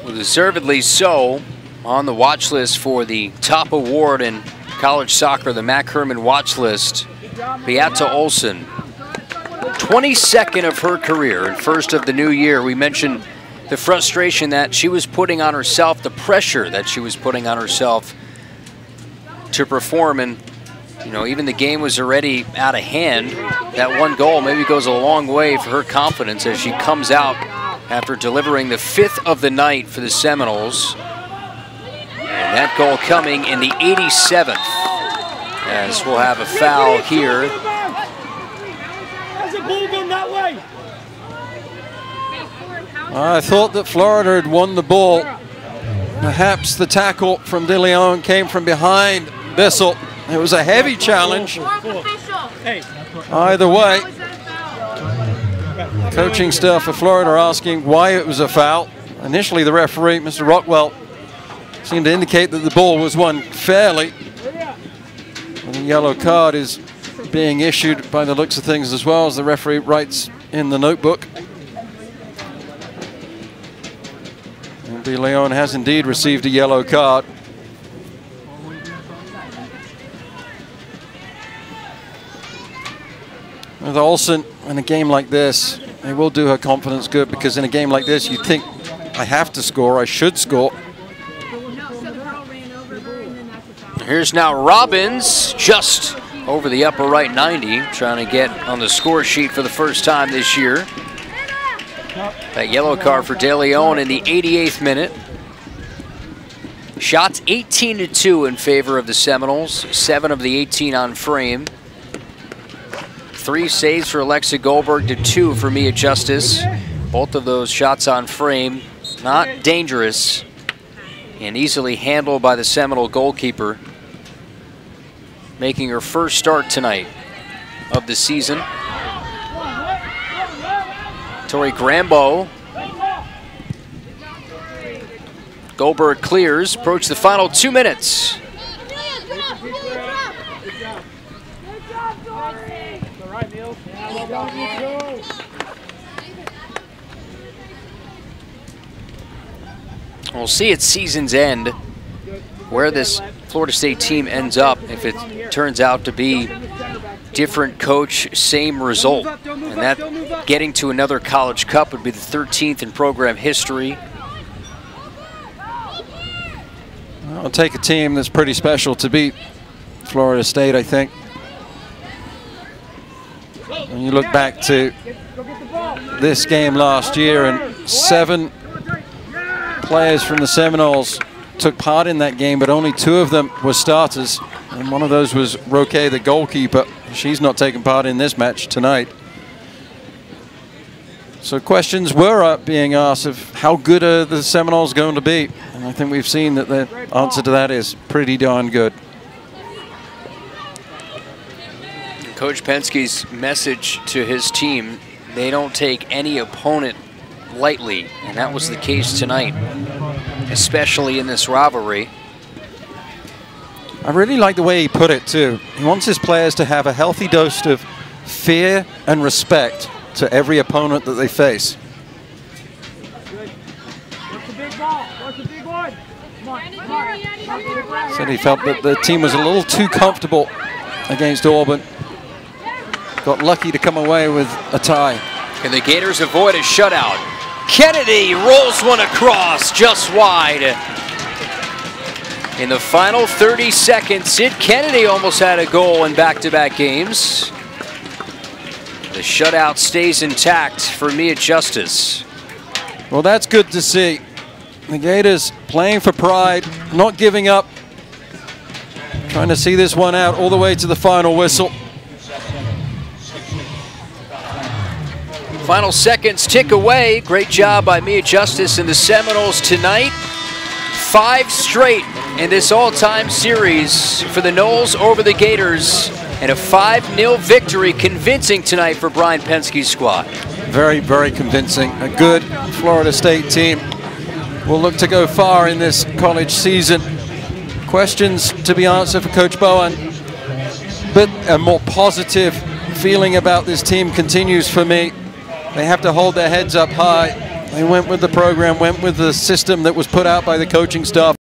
Well, deservedly so, on the watch list for the top award in college soccer, the Mac Herman watch list. Beata Olsen, 22nd of her career and first of the new year. We mentioned the frustration that she was putting on herself, the pressure that she was putting on herself to perform, and you know, even the game was already out of hand. That one goal maybe goes a long way for her confidence as she comes out after delivering the 5th of the night for the Seminoles. And that goal coming in the 87th, as we'll have a foul here. I thought that Florida had won the ball. Perhaps the tackle from De Leon came from behind Bissell. It was a heavy challenge. Either way, coaching staff for Florida are asking why it was a foul. Initially, the referee, Mr. Rockwell, seemed to indicate that the ball was won fairly. And the yellow card is being issued by the looks of things as well, as the referee writes in the notebook. And De Leon has indeed received a yellow card. With Olsen, in a game like this, it will do her confidence good, because in a game like this, you think, I have to score, I should score. Here's now Robbins, just over the upper right 90, trying to get on the score sheet for the first time this year. That yellow card for De Leon in the 88th minute. Shots 18-2 in favor of the Seminoles. 7 of the 18 on frame. 3 saves for Alexa Goldberg to 2 for Mia Justice. Both of those shots on frame, not dangerous, and easily handled by the Seminole goalkeeper, making her first start tonight of the season. Tori Grambo. Goldberg clears, approach the final 2 minutes. We'll see at season's end where this Florida State team ends up if it turns out to be different coach, same result. And that getting to another College Cup would be the 13th in program history. I'll take a team that's pretty special to beat Florida State, I think. When you look back to this game last year, and 7 players from the Seminoles took part in that game, but only 2 of them were starters. And one of those was Roque, the goalkeeper. She's not taking part in this match tonight. So questions were being asked of how good are the Seminoles going to be? And I think we've seen that the answer to that is pretty darn good. Coach Penske's message to his team, they don't take any opponent lightly, and that was the case tonight, especially in this rivalry. I really like the way he put it too. He wants his players to have a healthy dose of fear and respect to every opponent that they face. Said he felt that the team was a little too comfortable against Auburn. Got lucky to come away with a tie. And the Gators avoid a shutout. Kennedy rolls one across just wide. In the final 30 seconds, Sid Kennedy almost had a goal in back-to-back games. The shutout stays intact for Mia Justice. Well, that's good to see. The Gators playing for pride, not giving up. Trying to see this one out all the way to the final whistle. Final seconds tick away. Great job by Mia Justice and the Seminoles tonight. 5 straight in this all-time series for the Noles over the Gators. And a 5-0 victory, convincing tonight for Brian Penske's squad. Very, very convincing. A good Florida State team will look to go far in this college season. Questions to be answered for Coach Bowen, but a more positive feeling about this team continues for me. They have to hold their heads up high. They went with the program, went with the system that was put out by the coaching staff.